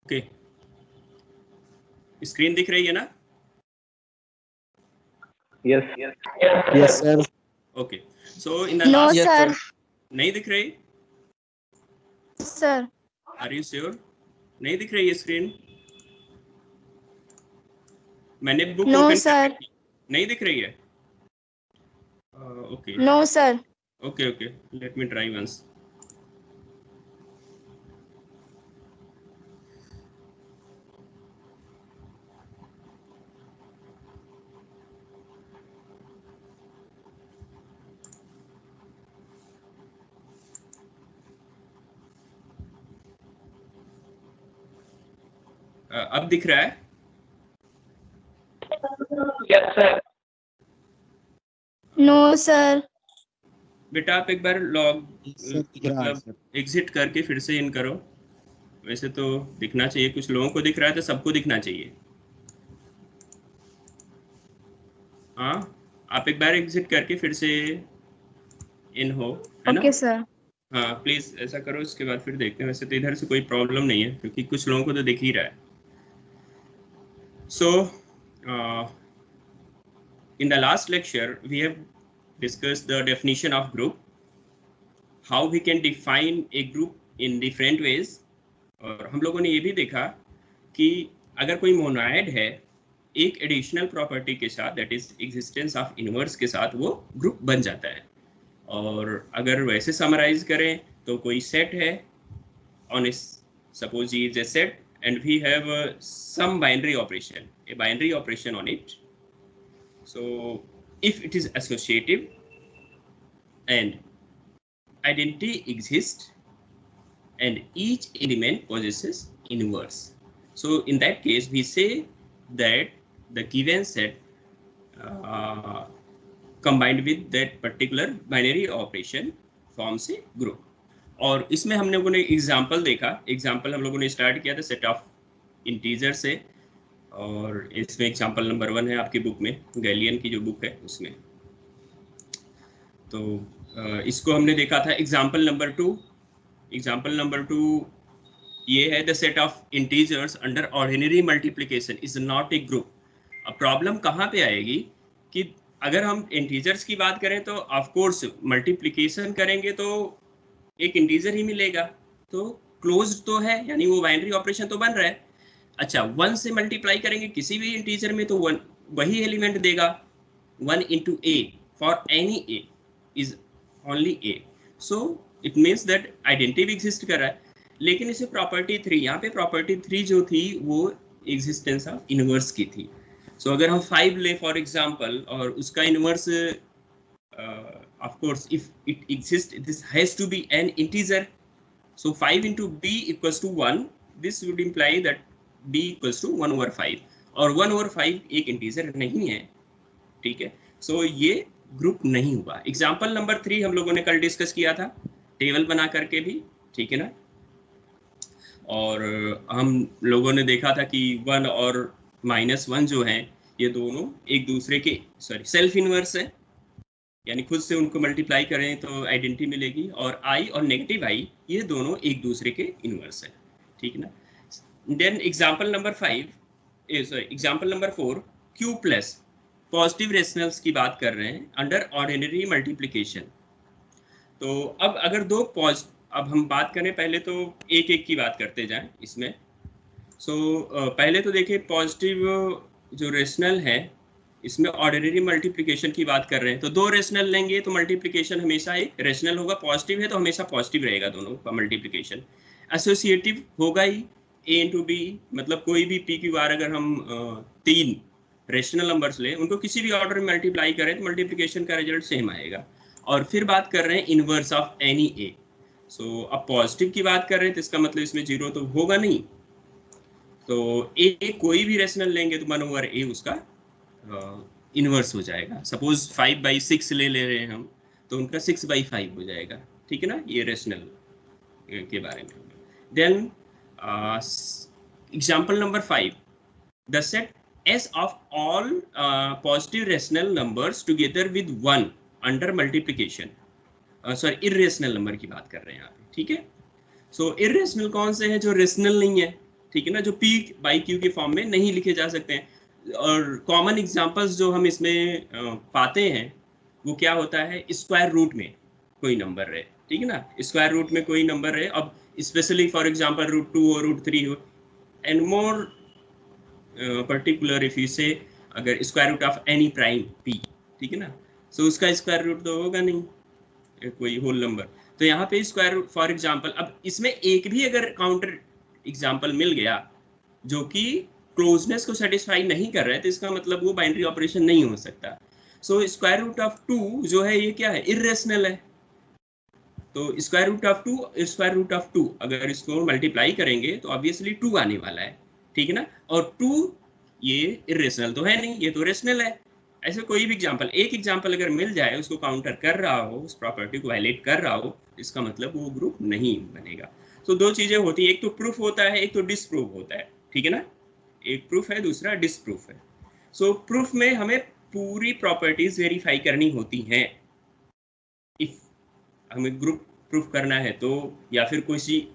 Okay, screen दिख रही है ना? Yes, sir. Okay, so in the No, last sir. नहीं दिख रही? Sir. Are you sure? नहीं दिख रही है स्क्रीन? मैंने बुक No, ओपन sir. नहीं दिख रही है? Okay No, sir. Okay okay, let me try once. अब दिख रहा है? Yes, sir. No, sir. बेटा आप एक बार लॉग Sir, दिख रहा है, मतलब sir. एग्जिट करके फिर से इन करो. वैसे तो दिखना चाहिए, कुछ लोगों को दिख रहा है तो सबको दिखना चाहिए. हाँ, आप एक बार एग्जिट करके फिर से इन हो, है ना? Okay, sir. हाँ प्लीज ऐसा करो, इसके बाद फिर देखते हैं. वैसे तो इधर से कोई प्रॉब्लम नहीं है क्योंकि कुछ लोगों को तो दिख ही रहा है. So in the last lecture we have discussed the definition of group, how we can define a group in different ways. और हम लोगों ने ये भी देखा कि अगर कोई मोनाइड है एक एडिशनल प्रॉपर्टी के साथ, that is existence of inverse के साथ, वो ग्रुप बन जाता है. और अगर वैसे समराइज करें तो कोई सेट है on is suppose E is a set and we have some binary operation, a binary operation on it. So if it is associative and identity exists and each element possesses inverse, so in that case we say that the given set combined with that particular binary operation forms a group. और इसमें हम लोगों ने example देखा. Example हम लोगों ने start किया था सेट ऑफ इंटीजर से, और इसमें एग्जाम्पल नंबर 1 है आपकी बुक में, गैलियन की जो बुक है उसमें. तो इसको हमने देखा था. एग्जाम्पल नंबर 2, एग्जाम्पल नंबर 2 ये है the set of integers under ordinary multiplication is not a group. अब प्रॉब्लम कहाँ पे आएगी कि अगर हम इंटीजर्स की बात करें तो ऑफ कोर्स मल्टीप्लिकेशन करेंगे तो एक इंटीजर ही मिलेगा, तो क्लोज तो है, यानी वो बाइनरी ऑपरेशन तो बन रहा है. अच्छा, 1 से मल्टीप्लाई करेंगे किसी भी इंटीजर में तो 1 वही एलिमेंट देगा. 1 into a for any a is only a, so it means that identity exist कर रहा है. लेकिन इसे प्रॉपर्टी 3, यहाँ पे प्रॉपर्टी 3 जो थी वो एग्जिस्टेंस ऑफ इनवर्स की थी. सो अगर हम 5 ले फॉर एग्जांपल और उसका inverse of course if it exists this has to be an integer, so 5 into b equals to 1, this would imply that b equals to 1 over 5, और 1 over 5 एक integer नहीं है. ठीक है, सो ये ग्रुप नहीं हुआ. एग्जाम्पल नंबर 3 हम लोगों ने कल डिस्कस किया था टेबल बना करके भी, ठीक है ना. और हम लोगों ने देखा था कि 1 और -1 जो हैं ये दोनों एक दूसरे के सेल्फ इनवर्स है, यानी खुद से उनको मल्टीप्लाई करें तो आइडेंटिटी मिलेगी. और i और नेगेटिव i ये दोनों एक दूसरे के इनवर्स है. ठीक ना. Then example number 4 q plus positive rationals की बात कर रहे हैं अंडर ऑर्डिनरी मल्टीप्लिकेशन. तो अब अगर अब हम बात करें पहले तो एक एक की बात करते जाएं इसमें. सो पहले तो देखिए पॉजिटिव जो रेशनल है इसमें ऑर्डिनरी मल्टीप्लिकेशन की बात कर रहे हैं, तो 2 रेशनल लेंगे तो मल्टीप्लिकेशन हमेशा एक रेशनल होगा. पॉजिटिव है तो हमेशा पॉजिटिव रहेगा दोनों का मल्टीप्लिकेशन. एसोसिएटिव होगा ही a इंटू बी, मतलब कोई भी p क्यू आर अगर हम 3 रेशनल नंबर्स लें उनको किसी भी ऑर्डर में मल्टीप्लाई करें तो मल्टीप्लिकेशन का रिजल्ट सेम आएगा. और फिर बात कर रहे हैं इनवर्स ऑफ एनी a. सो अब पॉजिटिव की बात कर रहे हैं तो इसका मतलब इसमें 0 तो होगा नहीं, तो a कोई भी रेशनल लेंगे तो 1 ओवर a उसका इनवर्स हो जाएगा. सपोज 5/6 ले रहे हैं हम तो उनका 6/5 हो जाएगा. ठीक है ना, ये रेशनल के बारे में. Then example number 5, the set s of all positive rational numbers together with 1 under multiplication. Sorry, irrational number की बात कर रहे हैं यहाँ पे. ठीक है, सो इरेशनल कौन से हैं जो रेशनल नहीं है. ठीक है ना, जो P by Q के फॉर्म में नहीं लिखे जा सकते हैं। और कॉमन एग्जांपल्स जो हम इसमें पाते हैं वो क्या होता है, स्क्वायर रूट में कोई नंबर है, ठीक है ना, स्क्वायर रूट में कोई नंबर है, अब स्पेशली फॉर एग्जांपल √2 हो, √3 हो, and more particular if you say अगर square root of any prime P, ठीक है ना, सो उसका स्क्वायर रूट तो होगा नहीं कोई होल नंबर। तो यहाँ पे स्क्वायर रूट फॉर एग्जांपल, अब इसमें एक भी अगर काउंटर एग्जांपल मिल गया जो कि क्लोजनेस को सेटिस्फाई नहीं कर रहा है, तो इसका मतलब वो बाइनरी ऑपरेशन नहीं हो सकता। सो स्क्वायर रूट ऑफ 2 जो है ये क्या है, इर्रेशनल है। तो स्क्वायर रूट ऑफ 2 अगर इसको मल्टीप्लाई करेंगे तो ऑब्वियसली 2 आने वाला है, ठीक है ना, और 2 ये इर्रेशनल तो है नहीं, ये तो रेशनल है। ऐसे कोई भी एग्जांपल, एक एग्जांपल अगर मिल जाए उसको काउंटर कर रहा हो, उस प्रॉपर्टी को वायलेट कर रहा हो, इसका मतलब वो ग्रुप नहीं बनेगा। तो दो चीजें होती है, एक तो प्रूफ होता है, एक तो डिसप्रूफ होता है, ठीक है ना, एक प्रूफ है, दूसरा डिसप्रूफ है। सो प्रूफ में हमें पूरी प्रॉपर्टीज वेरीफाई करनी होती हैं। इफ हमें ग्रुप प्रूफ करना है तो, या फिर कोई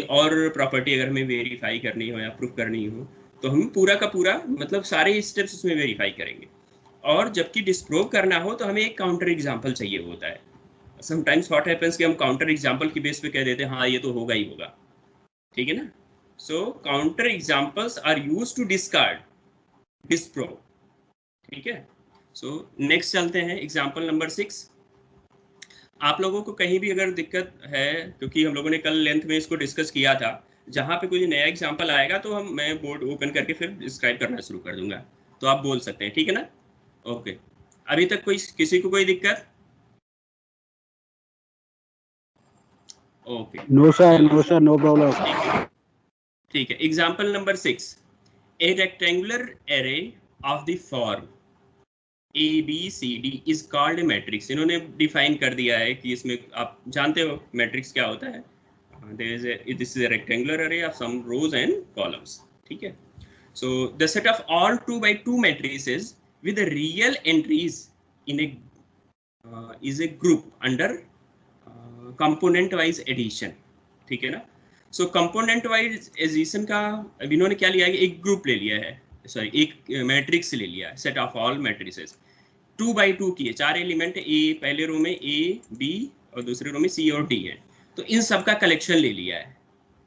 और प्रॉपर्टी अगर हमें वेरीफाई करनी हो या प्रूफ करनी हो, तो हम पूरा का पूरा मतलब सारे स्टेप्स उसमें वेरीफाई करेंगे। और जबकि डिस्प्रूव करना हो तो हमें एक काउंटर एग्जांपल चाहिए होता है। समटाइम्स व्हाट हैपेंस कि हम काउंटर एग्जांपल की बेस पे कह देते हैं हाँ ये तो होगा ही होगा, ठीक है ना। So counter examples are used to discard disprove, ठीक है। सो नेक्स्ट चलते हैं एग्जांपल नंबर 6। आप लोगों को कहीं भी अगर दिक्कत है, क्योंकि हम लोगों ने कल लेंथ में इसको डिस्कस किया था, जहाँ पे कोई नया एग्जांपल आएगा तो मैं बोर्ड ओपन करके फिर डिस्क्राइब करना शुरू कर दूंगा, तो आप बोल सकते हैं, ठीक है ना। ओके, अभी तक किसी को कोई दिक्कत? Okay, no sir, no problem. ठीक है। Example number 6, a rectangular array of the form ABCD is called a matrix. इन्होंने डिफाइन कर दिया है कि इसमें आप जानते हो मैट्रिक्स क्या होता है। This is a rectangular array of some rows and columns, ठीक है। So the set of all 2 by 2 matrices with the real entries in a is a group under component wise addition, ठीक है ना। सो component wise addition का अब इन्होंने क्या लिया है, एक ग्रुप ले लिया है, सॉरी एक मैट्रिक्स ले लिया है, set of all matrices 2 by 2 की है, 4 एलिमेंट ए, पहले रो में A B और दूसरे रो में C और D है, तो इन सब का कलेक्शन ले लिया है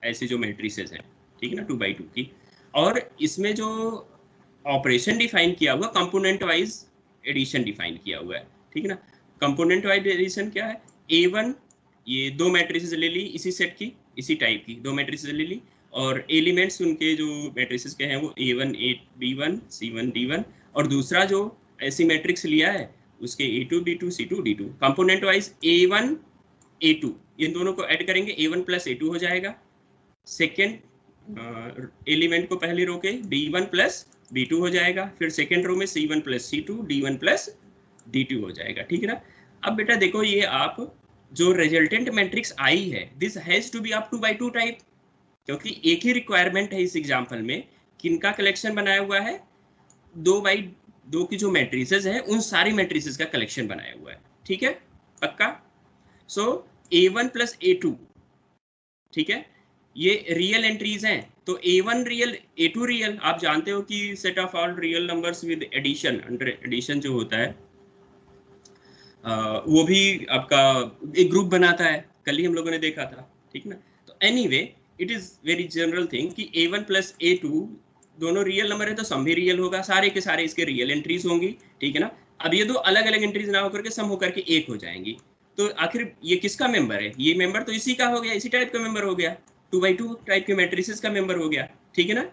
ऐसे जो मैट्रिसेस हैं, ठीक है ना, 2 by 2 की। और इसमें जो ऑपरेशन डिफाइन किया हुआ कंपोनेंट वाइज एडिशन डिफाइन किया हुआ है, ठीक है ना। कंपोनेंट वाइज एडिशन क्या है, A1 ये 2 मैट्रिसेस ले ली इसी सेट की, इसी टाइप की 2 मैट्रिसेस ले ली, और एलिमेंट्स उनके जो मैट्रिसेस के हैं वो A1 B1 C1 D1, और दूसरा जो ऐसी मैट्रिक्स लिया है उसके A2 B2 C2 D2। Component wise A1 A2 इन दोनों को ऐड करेंगे, A1 प्लस A2 हो जाएगा। सेकेंड एलिमेंट को पहले रो के B1 प्लस B2 हो जाएगा, फिर सेकेंड रो में C1 plus C2 D1 plus D2 हो जाएगा, ठीक है ना। अब बेटा देखो, ये आप जो रिजल्टेंट मैट्रिक्स आई है, this has to be of 2 by 2 type, क्योंकि एक ही रिक्वायरमेंट है इस एग्जांपल में, किनका कलेक्शन बनाया हुआ है, 2 by 2 की जो मैट्रिसेस है उन सारी मैट्रिसेस का कलेक्शन बनाया हुआ है, ठीक है, पक्का। सो A1 प्लस A2, ठीक है, ये रियल एंट्रीज हैं, तो A1 रियल A2 रियल। आप जानते हो कि set of all real numbers with addition, under addition जो होता है वो भी आपका एक ग्रुप बनाता है, कल ही हम लोगों ने देखा था, ठीक ना। तो anyway it is very general thing कि A1 प्लस A2 दोनों रियल नंबर है तो सम भी रियल होगा, सारे के सारे इसके रियल एंट्रीज होंगी, ठीक है ना। अब ये दो अलग अलग एंट्रीज ना होकर के सम होकर के एक हो जाएंगी, तो आखिर ये किसका मेंबर है, ये मेंबर तो इसी का हो गया, इसी टाइप का मेंबर हो गया, 2 by 2 टाइप के मैट्रिसेस का मेंबर हो गया, ठीक है ना।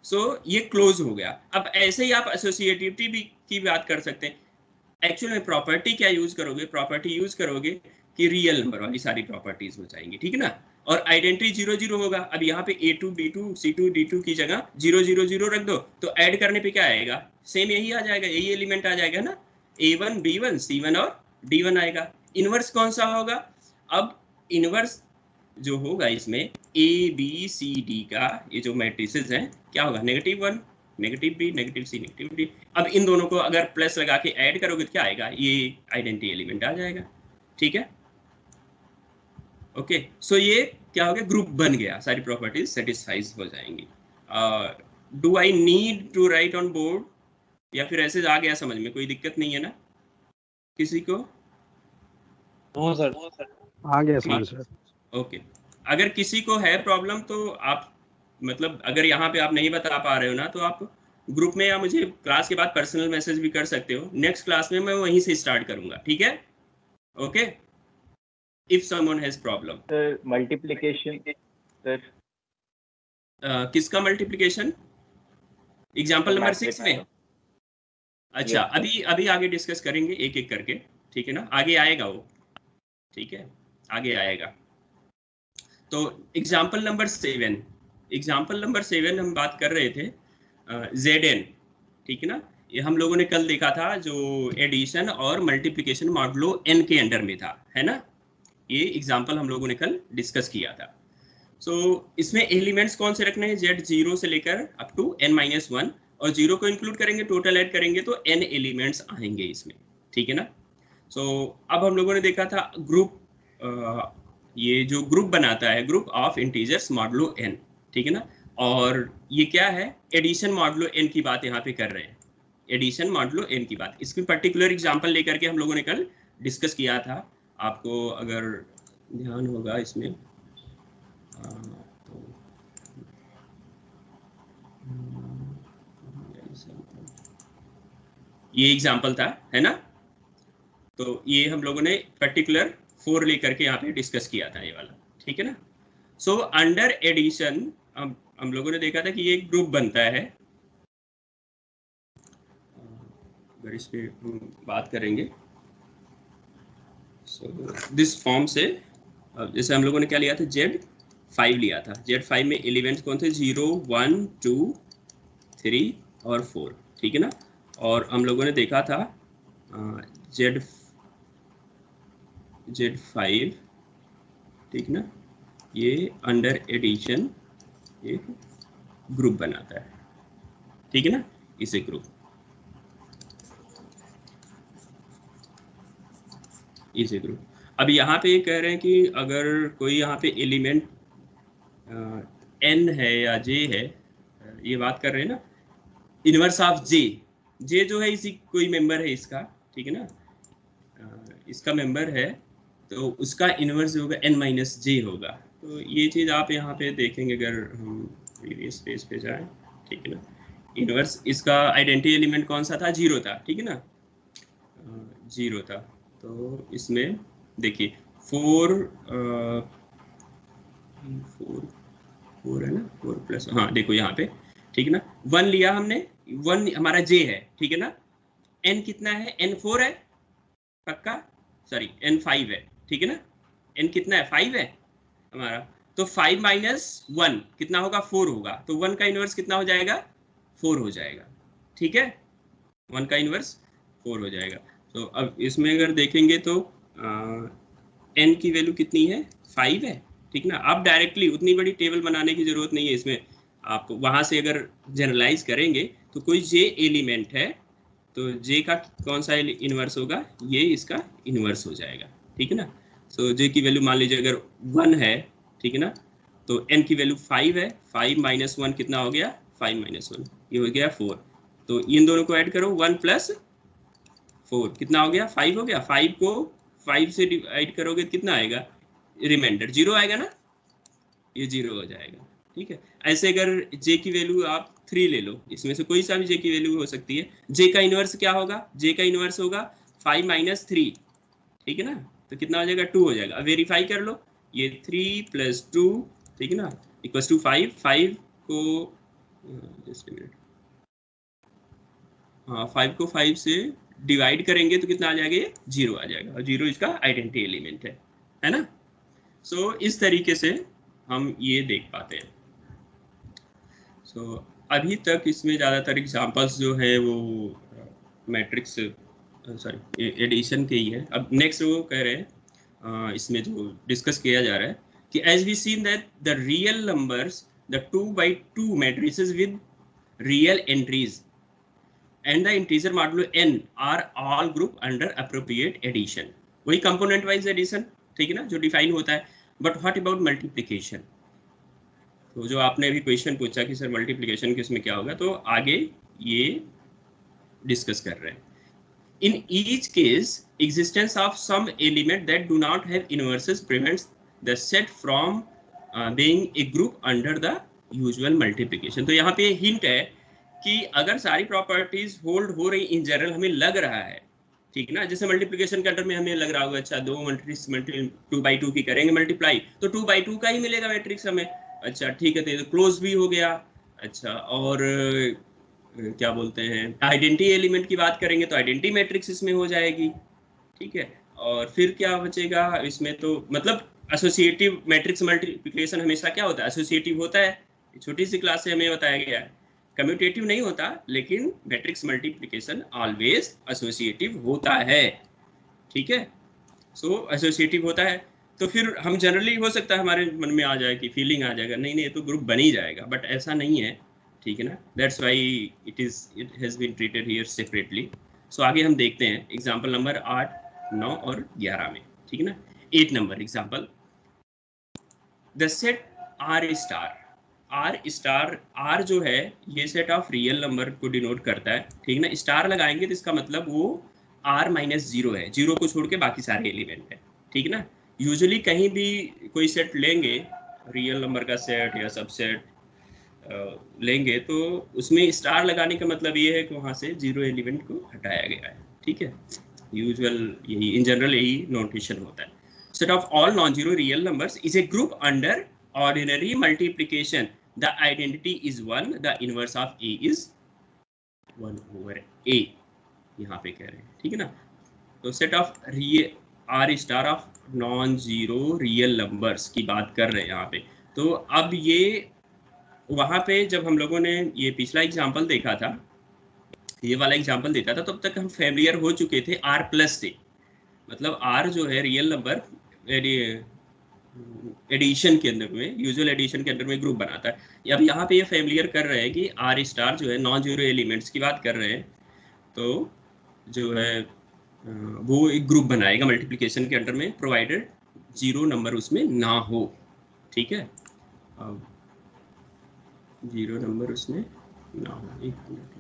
सो ये क्लोज हो गया। अब ऐसे ही आप एसोसिएटिविटी की बात कर सकते हैं। एक्चुअल में प्रॉपर्टी क्या यूज करोगे, प्रॉपर्टी यूज करोगे कि रियल नंबर वाली सारी प्रॉपर्टीज हो जाएंगी, ठीक है ना। और आइडेंटिटी 0 0 होगा। अब यहाँ पे A2 B2 C2 D2 की जगह 0 0 0 रख दो, तो ऐड करने पे क्या आएगा, सेम यही आ जाएगा, यही एलिमेंट आ जाएगा ना, A1 B1 C1 और D1 आएगा। इनवर्स कौन सा होगा, अब इनवर्स जो होगा इसमें A B C D का ये जो मैट्रिसेस हैं क्या होगा, -1 -B -C -D। अब इन दोनों को अगर प्लस लगा के ऐड करोगे तो क्या आएगा, ये आइडेंटिटी एलिमेंट आ जाएगा, ठीक है। ओके, सो ये क्या हो गया, ग्रुप बन गया, सारी प्रॉपर्टीज सेटिस्फाइज हो जाएंगी। Do I need to write on board, या फिर ऐसे आ गया समझ में, कोई दिक्कत नहीं है ना किसी को? No sir. आ गया समझ ठीक, सर। ओके। अगर किसी को है प्रॉब्लम तो आप, मतलब अगर यहाँ पे आप नहीं बता पा रहे हो ना, तो आप ग्रुप में या मुझे क्लास के बाद पर्सनल मैसेज भी कर सकते हो। नेक्स्ट क्लास में मैं वहीं से स्टार्ट करूंगा, ठीक है? Okay, if someone has problem. Sir multiplication sir, किसका मल्टीप्लिकेशन? एग्जाम्पल नंबर 6 में? अच्छा, Yes, sir. अभी अभी आगे डिस्कस करेंगे एक एक करके, ठीक है ना? आगे आएगा वो, ठीक है, आगे आएगा। तो एग्जाम्पल नंबर 7, एग्जाम्पल नंबर 7 हम बात कर रहे थे Zn, ठीक है ना? ये हम लोगों ने कल देखा था, जो एडिशन और मल्टीप्लिकेशन मॉडुलो n के अंडर में था, है ना? ये एग्जाम्पल हम लोगों ने कल डिस्कस किया था। सो इसमें एलिमेंट्स कौन से रखने हैं? Z0 से लेकर अप टू n-1, और 0 को इंक्लूड करेंगे, टोटल ऐड करेंगे तो n एलिमेंट्स आएंगे इसमें, ठीक है ना? सो अब हम लोगों ने देखा था ग्रुप, ये जो ग्रुप बनाता है, group of integers modulo n, ठीक है ना? और ये क्या है? एडिशन मॉडुलो n की बात यहाँ पे कर रहे हैं, एडिशन मॉडुलो n की बात। इसकी पर्टिकुलर एग्जांपल लेकर के हम लोगों ने कल डिस्कस किया था, आपको अगर ध्यान होगा इसमें। ये एग्जांपल था, है ना? तो ये हम लोगों ने पर्टिकुलर 4 लेकर के यहाँ पे डिस्कस किया था, ये वाला, ठीक है ना? सो अंडर एडिशन हम लोगों ने देखा था कि ये एक ग्रुप बनता है। अगर इस पे बात करेंगे, सो दिस फॉर्म से, जैसे हम लोगों ने क्या लिया था, Z5 लिया था। Z5 में एलिमेंट्स कौन थे? 0, 1, 2, 3 और 4, ठीक है ना? और हम लोगों ने देखा था Z5, ठीक ना, ये अंडर एडिशन एक ग्रुप बनाता है, ठीक है ना? इसे ग्रुप, इसे ग्रुप। अब यहाँ पे कह रहे हैं कि अगर कोई यहाँ पे एलिमेंट n है या j है, ये बात कर रहे हैं ना, इनवर्स ऑफ j जो है इसी कोई मेंबर है इसका, ठीक है ना? इसका मेंबर है, तो उसका इनवर्स होगा n-j होगा। तो ये चीज़ आप यहाँ पे देखेंगे, अगर हम प्रीवियस पेज पे जाएं, ठीक है ना? इनवर्स इसका आइडेंटिटी एलिमेंट कौन सा था? 0 था, ठीक है ना? 0 था। तो इसमें देखिए 4 है ना, 4 प्लस, हाँ देखो यहाँ पे, ठीक है ना? 1 लिया हमने, 1 हमारा j है, ठीक है ना? n कितना है? n4 है पक्का, सॉरी n5 है, ठीक है ना? n कितना है? 5 है हमारा। तो 5 माइनस 1 कितना होगा? 4 होगा। तो 1 का इनवर्स कितना हो जाएगा? 4 हो जाएगा, ठीक है? 1 का इनवर्स 4 हो जाएगा। तो अब इसमें अगर देखेंगे तो n की वैल्यू कितनी है? 5 है, ठीक ना? आप डायरेक्टली उतनी बड़ी टेबल बनाने की जरूरत नहीं है इसमें, आप वहां से अगर जनरलाइज करेंगे तो कोई j एलिमेंट है, तो j का कौन सा इनवर्स होगा? ये इसका इनवर्स हो जाएगा, ठीक है ना? सो j की वैल्यू मान लीजिए अगर 1 है, ठीक है ना? तो n की वैल्यू 5 है, 5 माइनस 1 कितना हो गया? 5 माइनस 1, ये हो गया 4। तो इन दोनों को ऐड करो, 1 प्लस 4 कितना हो गया? 5 हो गया। 5 को 5 से डिवाइड करोगे कितना आएगा? रिमाइंडर 0 आएगा ना, ये 0 हो जाएगा, ठीक है? ऐसे अगर j की वैल्यू आप 3 ले लो, इसमें से कोई सा भी j की वैल्यू हो सकती है। j का इनवर्स क्या होगा? j का इनवर्स होगा 5 माइनस 3, ठीक है ना? तो कितना हो जाएगा? 2 हो जाएगा। अब वेरीफाई कर लो, ये 3 प्लस 2, ठीक है ना, इक्वल्स टू 5। 5 को जस्ट मिनट, हाँ 5 को 5 से डिवाइड करेंगे तो कितना आ जाएगा? ये 0 आ जाएगा, और 0 इसका आइडेंटिटी एलिमेंट है ना? सो इस तरीके से हम ये देख पाते हैं। सो अभी तक इसमें ज़्यादातर एग्जांपल्स जो है वो मैट्रिक्स, सॉरी एडिशन के ही है। अब नेक्स्ट वो कह रहे हैं, इसमें जो डिस्कस किया जा रहा है कि as we seen that the real numbers, the 2x2 matrices with real entries and the integer modulo n are all group under appropriate addition। वही कंपोनेंट वाइज एडिशन, ठीक है ना, जो डिफाइन होता है। But what about multiplication? तो जो आपने अभी क्वेश्चन पूछा कि सर मल्टीप्लिकेशन किसमें क्या होगा, तो आगे ये डिस्कस कर रहे हैं. In each case, existence of some element that do not have inverses prevents the set from being a group under the usual multiplication. तो यहाँ पे हिंट है कि अगर सारी प्रॉपर्टीज होल्ड हो रही इन जनरल हमें लग रहा है, ठीक ना, जैसे मल्टीप्लिकेशन के अंडर में हमें लग रहा होगा अच्छा दो मैट्रिक्स 2/2 की करेंगे मल्टीप्लाई तो 2/2 का ही मिलेगा मैट्रिक्स हमें. अच्छा ठीक है, तो क्लोज भी हो गया. अच्छा और क्या बोलते हैं, आइडेंटिटी एलिमेंट की बात करेंगे तो आइडेंटिटी मैट्रिक्स इसमें हो जाएगी. ठीक है, और फिर क्या बचेगा इसमें, तो मतलब एसोसिएटिव मैट्रिक्स मल्टीप्लिकेशन हमेशा क्या होता है, एसोसिएटिव होता है. छोटी सी क्लास से हमें बताया गया है, कम्यूटेटिव नहीं होता, लेकिन मैट्रिक्स मल्टीप्लिकेशन ऑलवेज एसोसिएटिव होता है. ठीक है, सो एसोसिएटिव होता है. तो फिर हम जनरली हो सकता है हमारे मन में आ जाए कि फीलिंग आ जाएगा नहीं नहीं ये तो ग्रुप बन ही जाएगा, बट ऐसा नहीं है. ठीक है ना, that's why it has been treated here separately. So आगे हम देखते हैं एग्जांपल नंबर 8, 9 और 11 में. ठीक है ना, 8 number example, the set R star R जो है ये सेट ऑफ रियल नंबर को डिनोट करता है. ठीक है ना, स्टार लगाएंगे तो इसका मतलब वो r-0 है, जीरो को छोड़ के बाकी सारे एलिमेंट है. ठीक है ना, यूजुअली कहीं भी कोई सेट लेंगे, रियल नंबर का सेट या सबसेट लेंगे तो उसमें स्टार लगाने का मतलब ये है कि वहाँ से जीरो एलिमेंट को हटाया गया है. ठीक है, यूजुअल यही इन जनरल यही नोटेशन होता है. Set of all non zero real numbers is a group under ordinary multiplication. The identity is 1, the inverse of A is 1/a, यहाँ पे कह रहे हैं. ठीक है ना, तो set of R star of non zero real numbers की बात कर रहे हैं यहाँ पे. तो अब ये वहाँ पे जब हम लोगों ने ये पिछला एग्जाम्पल देखा था, ये वाला एग्जाम्पल देखा था, तब तक हम फैमिलियर हो चुके थे आर प्लस से. मतलब आर जो है रियल नंबर एडिशन के अंदर में, यूजुअल एडिशन के अंदर में ग्रुप बनाता है. अब यहाँ पे ये फैमिलियर कर रहे हैं कि आर स्टार जो है नॉन जीरो एलिमेंट्स की बात कर रहे हैं, तो जो है वो एक ग्रुप बनाएगा मल्टीप्लिकेशन के अंडर में, प्रोवाइडेड जीरो नंबर उसमें ना हो. ठीक है, अब जीरो नंबर उसमें ना हो. एक मिनट,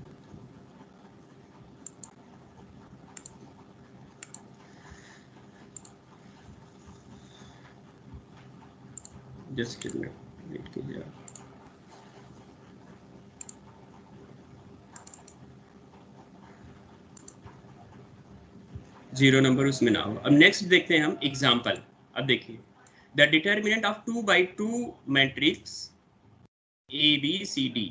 जस्ट एक मिनट वेट कीजिए. जीरो नंबर उसमें ना हो. अब नेक्स्ट देखते हैं हम एग्जांपल. अब देखिए, the determinant of 2/2 matrix ABCD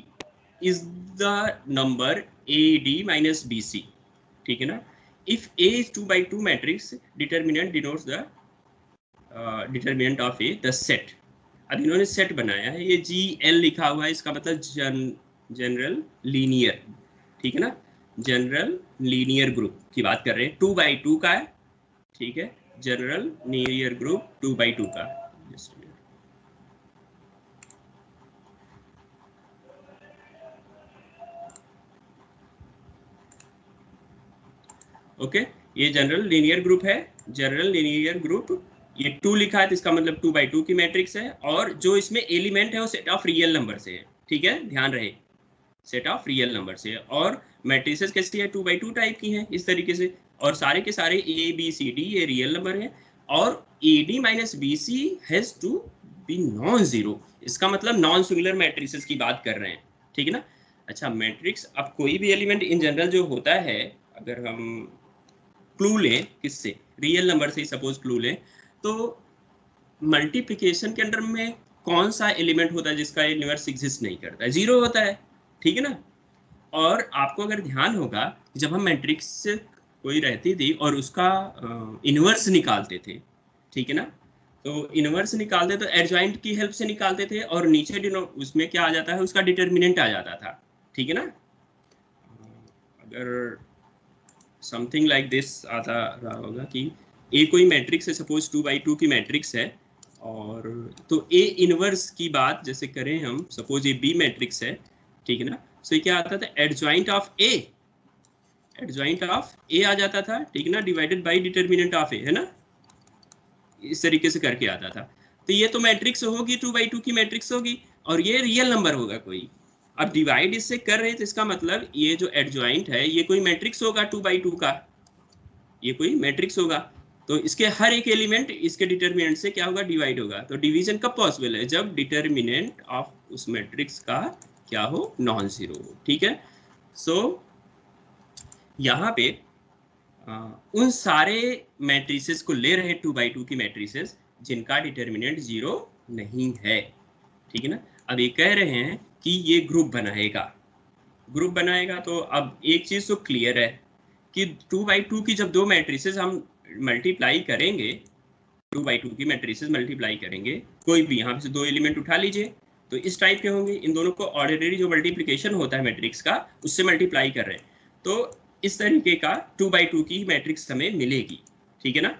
is the number AD minus BC. ठीक है ना, if A is 2/2 matrix, determinant denotes the determinant of A, the set. अब इन्होंने सेट बनाया है, ये GL लिखा हुआ है, इसका मतलब जनरल लीनियर. ठीक है ना, जनरल लीनियर ग्रुप की बात कर रहे हैं, 2/2 का है. ठीक है, जनरल लीनियर ग्रुप 2/2 का. ओके, ये जनरल लीनियर ग्रुप है. जनरल लीनियर ग्रुप, ये 2 लिखा है तो इसका मतलब 2/2 की मैट्रिक्स है, और जो इसमें एलिमेंट है वो सेट ऑफ रियल नंबर से है. ठीक है, ध्यान रहे, सेट ऑफ रियल नंबर से है. और मैट्रिसेस कैसी है, 2/2 टाइप की हैं इस तरीके से, और सारे के सारे ABCD ये रियल नंबर है, और AD minus BC has to be non zero. इसका मतलब नॉन सिंगुलर मैट्रिसेस की बात कर रहे हैं. ठीक है ना. अच्छा, मैट्रिक्स, अब कोई भी एलिमेंट इन जनरल जो होता है, अगर हम क्लू लें किससे, रियल नंबर से ही सपोज क्लू लें, तो मल्टीप्लिकेशन के अंदर में कौन सा एलिमेंट होता है जिसका इनवर्स एग्जिस्ट नहीं करता है, जीरो होता है. ठीक है ना, और आपको अगर ध्यान होगा जब हम मैट्रिक्स कोई रहती थी और उसका इनवर्स निकालते थे, ठीक है ना, तो इनवर्स निकालते तो एडजॉइंट की हेल्प से निकालते थे, और नीचे उसमें क्या आ जाता है, उसका डिटर्मिनेंट आ जाता था. ठीक है ना, अगर समथिंग लाइक दिस आता रहा होगा कि ए कोई मैट्रिक्स है, सपोज 2/2 की मैट्रिक्स है, और तो ए इनवर्स की बात जैसे करें हम, सपोज ये बी मैट्रिक्स है. ठीक है ना, सो क्या आता था, adjoint of A, adjoint of A आ जाता था. ठीक है ना, divided by determinant of A, है ना, इस तरीके से करके आता था. तो ये तो मैट्रिक्स होगी, 2x2 की मैट्रिक्स होगी, और ये रियल नंबर होगा कोई। अब डिवाइड इससे कर रहे हैं तो इसका मतलब ये जो एडजॉइंट है ये कोई मैट्रिक्स होगा 2x2 का, ये कोई मैट्रिक्स होगा। तो इसके हर एक एलिमेंट इसके डिटरमिनेंट से क्या होगा, डिवाइड होगा। तो डिवीजन कब पॉसिबल है, जब डिटरमिनेंट ऑफ उस मैट्रिक्स का क्या हो, नॉन जीरो हो। ठीक है, सो यहाँ पे उन सारे मैट्रिसेस को ले रहे 2x2 की मैट्रिसेस जिनका डिटरमिनेंट जीरो नहीं है। ठीक है ना, अब ये कह रहे हैं कि ये ग्रुप बनाएगा, ग्रुप बनाएगा। तो अब एक चीज तो क्लियर है कि 2x2 की जब दो मैट्रिसेस हम मल्टीप्लाई करेंगे, 2x2 की मैट्रिसेस मल्टीप्लाई करेंगे, कोई भी यहाँ पे से दो एलिमेंट उठा लीजिए तो इस टाइप के होंगे। इन दोनों को ऑर्डिनरी जो मल्टीप्लिकेशन होता है मैट्रिक्स का उससे मल्टीप्लाई कर रहे हैं, तो इस तरीके का 2x2 की मैट्रिक्स हमें मिलेगी। ठीक है ना,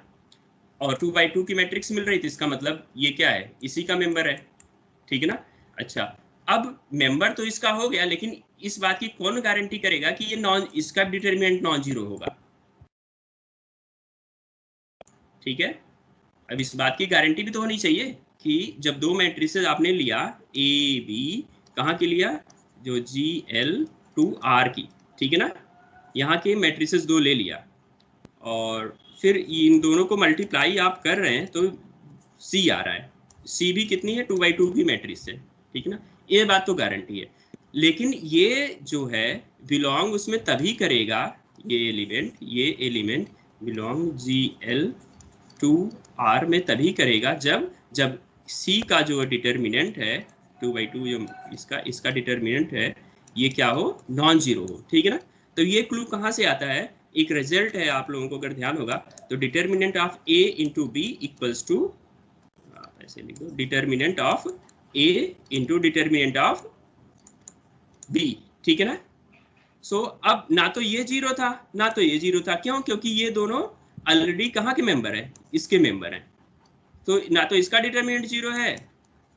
और 2x2 की मैट्रिक्स मिल रही थी, इसका मतलब ये क्या है, इसी का मेंबर है। ठीक है ना, अच्छा अब मेंबर तो इसका हो गया, लेकिन इस बात की कौन गारंटी करेगा कि ये नॉन, इसका डिटरमिनेंट नॉन जीरो होगा। ठीक है, अब इस बात की गारंटी भी तो होनी चाहिए कि जब दो मैट्रिसेस आपने लिया ए बी, कहाँ की लिया, जो GL2R की, ठीक है ना, यहाँ के मैट्रिसेस दो ले लिया और फिर इन दोनों को मल्टीप्लाई आप कर रहे हैं तो C आ रहा है। C भी कितनी है, 2x2 की मैट्रिक्स है। ठीक है ना, ये बात तो गारंटी है। लेकिन ये जो है बिलोंग उसमें तभी करेगा, ये एलिमेंट बिलोंग GL2R में तभी करेगा जब C का जो डिटरमिनेंट है 2x2, जो इसका डिटरमिनेंट है ये क्या हो, नॉन जीरो हो। ठीक है ना, तो ये क्लू कहाँ से आता है, एक रिजल्ट है आप लोगों को अगर ध्यान होगा तो determinant of A into B equals to, ऐसे लिखो, determinant of A into determinant of B। ठीक है ना, सो अब ना तो ये जीरो था ना तो ये जीरो था, क्यों, क्योंकि ये दोनों ऑलरेडी कहाँ के मेंबर है, इसके मेंबर हैं। तो ना तो इसका डिटरमिनेंट जीरो है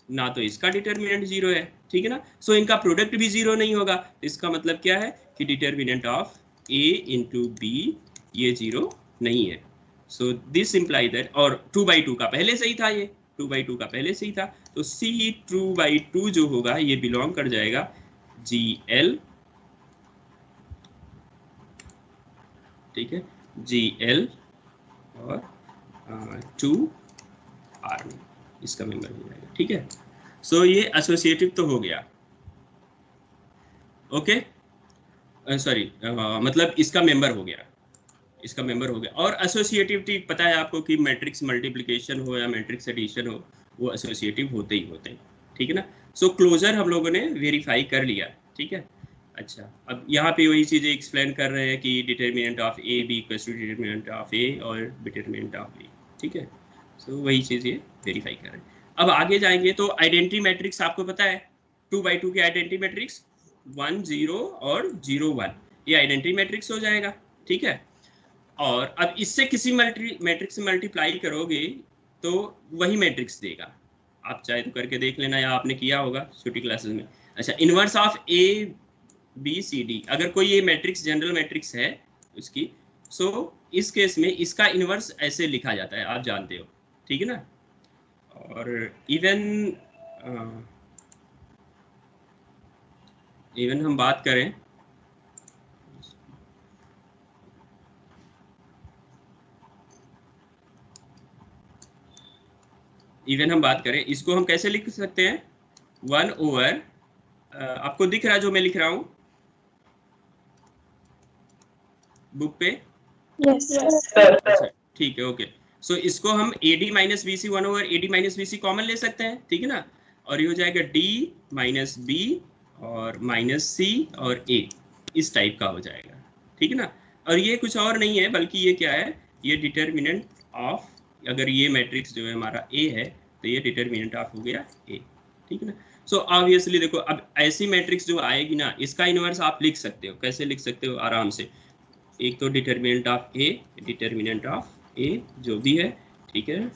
ना तो इसका डिटरमिनेंट जीरो है। ठीक है ना, सो इनका प्रोडक्ट भी जीरो नहीं होगा। इसका मतलब क्या है कि determinant of A into B ये जीरो नहीं है। सो दिस इम्प्लाई दैट, और 2x2 का पहले से ही था, ये 2x2 का पहले से ही था, तो C 2x2 जो होगा ये बिलोंग कर जाएगा GL, ठीक है, GL और 2R में इसका मेंबर हो जाएगा। ठीक है, सो ये एसोसिएटिव तो हो गया, ओके, सॉरी मतलब इसका मेंबर हो गया, इसका मेंबर हो गया। और एसोसिएटिविटी पता है आपको कि मैट्रिक्स मल्टीप्लिकेशन हो या मैट्रिक्स एडिशन हो, वो एसोसिएटिव होते ही होते हैं। ठीक है ना, सो क्लोजर हम लोगों ने वेरीफाई कर लिया। ठीक है, अच्छा अब यहाँ पे वही चीज़ें एक्सप्लेन कर रहे हैं कि determinant of A B equals to determinant of A और डिटरमिनेंट ऑफ A। ठीक है, सो वही चीज़ ये वेरीफाई कर रहे हैं। अब आगे जाएंगे तो आइडेंटिटी मैट्रिक्स आपको पता है, 2x2 की आइडेंटिटी मैट्रिक्स 1 0 और 0 1, ये आइडेंटिटी मैट्रिक्स हो जाएगा। ठीक है, और अब इससे किसी मैट्रिक्स से मल्टीप्लाई करोगे तो वही मैट्रिक्स देगा। आप चाहे तो करके देख लेना या आपने किया होगा छोटी क्लासेस में। अच्छा, inverse of A B C D, अगर कोई ये मैट्रिक्स जनरल मैट्रिक्स है उसकी, सो इस केस में इसका इनवर्स ऐसे लिखा जाता है, आप जानते हो। ठीक है ना, और इवन हम बात करें इसको हम कैसे लिख सकते हैं, 1 ओवर, आपको दिख रहा है जो मैं लिख रहा हूँ बुक पे? Yes, sir. अच्छा ठीक है, ओके। सो इसको हम AD minus BC 1 over AD minus BC common ले सकते हैं। ठीक है ना, और ये हो जाएगा D माइनस B और माइनस C और A, इस टाइप का हो जाएगा। ठीक है ना, और ये कुछ और नहीं है बल्कि ये क्या है, ये डिटरमिनेंट ऑफ, अगर ये मैट्रिक्स जो है हमारा A है तो ये डिटरमिनेंट ऑफ हो गया A। ठीक है ना, सो ऑब्वियसली देखो अब ऐसी मैट्रिक्स जो आएगी ना, इसका इनवर्स आप लिख सकते हो। कैसे लिख सकते हो, आराम से, एक तो determinant of A, determinant of A जो भी है, ठीक है,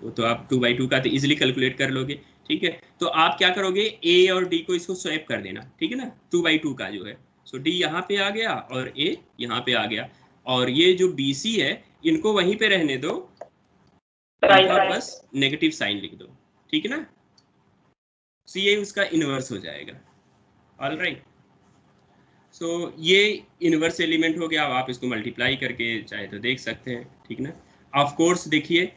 वो तो आप 2x2 का तो इजीली कैलकुलेट कर लोगे। ठीक है, तो आप क्या करोगे, A और D को इसको स्वैप कर देना। ठीक है ना, 2x2 का जो है, सो D यहाँ पे आ गया और A यहाँ पे आ गया, और ये जो BC है इनको वहीं पे रहने दो, और बस नेगेटिव साइन लिख दो, ठीक है ना। तो ये उसका इनवर्स हो जाएगा। ऑल राइट, सो ये इनवर्स एलिमेंट हो गया। अब आप इसको मल्टीप्लाई करके चाहे तो देख सकते हैं, ठीक ना। ऑफ कोर्स देखिए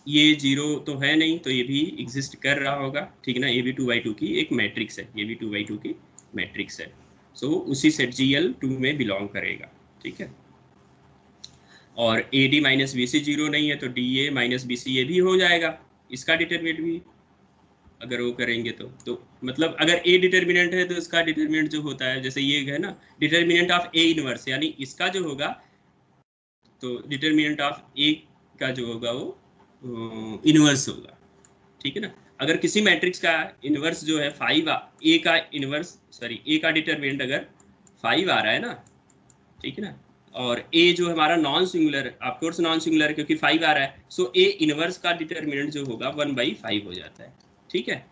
ये जीरो तो है नहीं, तो ये भी एग्जिस्ट कर रहा होगा, ठीक ना। ये भी 2/2 की एक मैट्रिक्स है, ये भी 2/2 की मैट्रिक्स है। सो उसी सेट GL2 में बिलोंग करेगा, ठीक है। और AD माइनस BC जीरो नहीं है, तो DA माइनस BC ये भी हो जाएगा, इसका डिटरमिनेंट भी अगर वो करेंगे तो मतलब अगर A डिटर्मिनेंट है तो इसका डिटर्मिनेंट जो होता है, जैसे ये है ना डिटर्मिनेंट ऑफ A इनवर्स, यानी इसका जो होगा तो डिटर्मिनेंट ऑफ A का जो होगा वो इनवर्स होगा, ठीक है ना। अगर किसी मैट्रिक्स का इनवर्स जो है 5 A का इनवर्स A का डिटर्मिनेंट अगर 5 आ रहा है ना, ठीक है ना, और A जो हमारा non singular, of course non singular है क्योंकि 5 आ रहा है, सो A इनवर्स का डिटर्मिनेंट जो होगा 1/5 हो जाता है, ठीक है।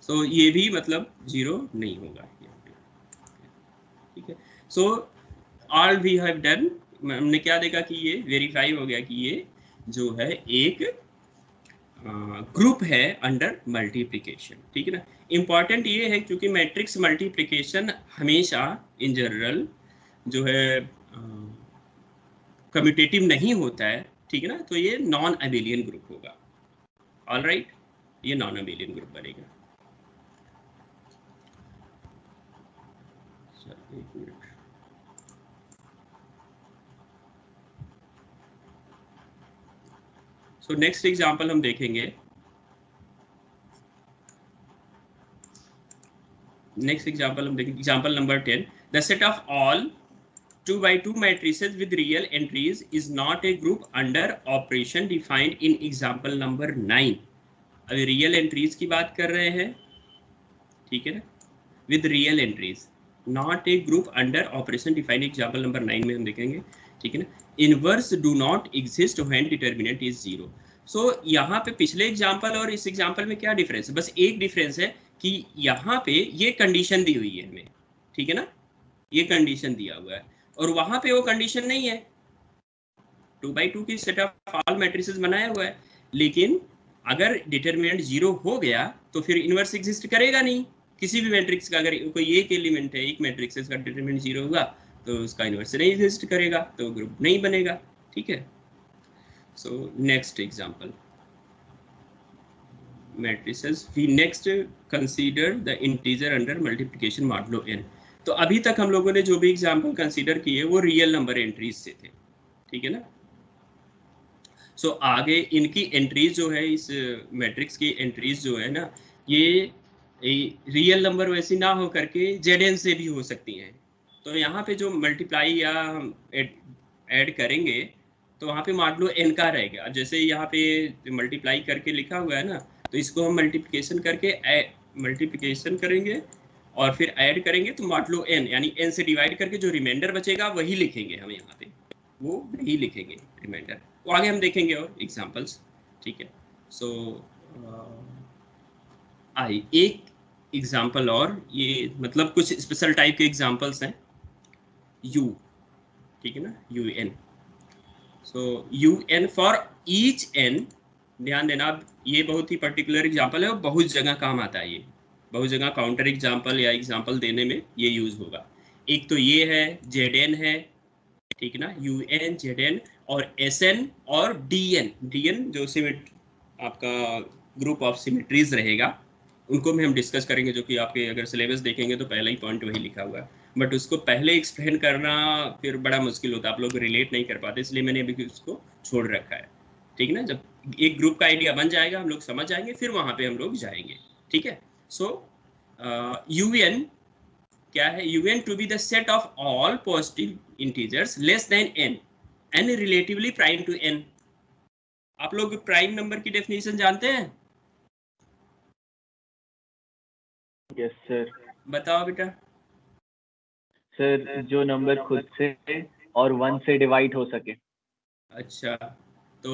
सो ये भी मतलब जीरो नहीं होगा, ठीक है। So all we have done, हमने क्या देखा कि ये वेरीफाई हो गया कि ये जो है एक ग्रुप है अंडर मल्टीप्लिकेशन, ठीक है ना। इंपॉर्टेंट ये है क्योंकि मैट्रिक्स मल्टीप्लिकेशन हमेशा इन जनरल जो है कम्यूटेटिव नहीं होता है, ठीक है ना। तो ये नॉन अबेलियन ग्रुप होगा। ऑल राइट, ये नॉन अबेलियन ग्रुप बनेगा। एक मिनट, सो नेक्स्ट एग्जांपल हम देखेंगे। नेक्स्ट एग्जांपल हम देखेंगे, example number 10। The set of all 2/2 matrices with real entries is not a group under operation defined in example number 9। अभी real entries की बात कर रहे हैं, ठीक है ना, with real entries, not a group under operation defined example number 9 में हम देखेंगे, ठीक है ना। Inverse do not exist when determinant is zero. So यहाँ पे पिछले एग्जांपल और इस एग्जांपल में क्या डिफरेंस है, बस एक डिफरेंस है कि यहाँ पे ये कंडीशन दी हुई है हमें, ठीक है ना, ये कंडीशन दिया हुआ है, और वहां पे वो कंडीशन नहीं है। 2/2 की सेट ऑफ ऑल मैट्रिसेस बनाया हुआ है, लेकिन अगर डिटरमिनेंट जीरो हो गया तो फिर इनवर्स एग्जिस्ट करेगा नहीं। किसी भी मैट्रिक्स का अगर कोई एक एलिमेंट है, एक मैट्रिक्स का डिटरमिनेंट जीरो हुआ तो उसका इनवर्स नहीं एग्जिस्ट करेगा, तो ग्रुप नहीं बनेगा, ठीक है। So next example matrices, we next consider the integer under multiplication modulo n। तो अभी तक हम लोगों ने जो भी एग्जांपल कंसीडर किए वो रियल नंबर एंट्रीज से थे, ठीक है ना। सो आगे इनकी एंट्रीज जो है, इस मैट्रिक्स की एंट्रीज जो है ना, ये रियल नंबर वैसी ना हो करके Zn से भी हो सकती हैं। तो यहाँ पे जो मल्टीप्लाई या हम ऐड करेंगे तो वहाँ पे मॉडुलो n का रहेगा। अब जैसे यहाँ पे मल्टीप्लाई करके लिखा हुआ है ना, तो इसको हम मल्टीप्लिकेशन करेंगे और फिर ऐड करेंगे तो मॉडुलो n, यानी n से डिवाइड करके जो रिमाइंडर बचेगा वही लिखेंगे हम यहाँ पे, वो नहीं लिखेंगे रिमाइंडर। वो आगे हम देखेंगे और एग्जांपल्स, ठीक है। सो आई एक एग्जांपल और, ये मतलब कुछ स्पेशल टाइप के एग्जांपल्स हैं। u, ठीक है ना, un। So un for each n, ध्यान देना, अब ये बहुत ही पर्टिकुलर एग्जांपल है और बहुत जगह काम आता है। ये बहुत जगह काउंटर एग्जांपल या एग्जांपल देने में ये यूज होगा। एक तो ये है Zn है, ठीक है ना, UN, Zn और Sn और Dn जो सिमेट आपका ग्रुप ऑफ सिमेट्रीज रहेगा, उनको भी हम डिस्कस करेंगे, जो कि आपके अगर सिलेबस देखेंगे तो पहला ही पॉइंट वही लिखा हुआ है, बट उसको पहले एक्सप्लेन करना फिर बड़ा मुश्किल होता है, आप लोग रिलेट नहीं कर पाते, इसलिए मैंने अभी उसको छोड़ रखा है, ठीक है ना। जब एक ग्रुप का आइडिया बन जाएगा, हम लोग समझ जाएंगे, फिर वहां पे हम लोग जाएंगे, ठीक है। सो UN क्या है, UN to be the set of all positive integers less than n, n relatively prime to n। आप लोग प्राइम नंबर की डेफिनेशन जानते हैं? Yes sir. बताओ बेटा। सर जो नंबर खुद से और 1 से डिवाइड हो सके। अच्छा, तो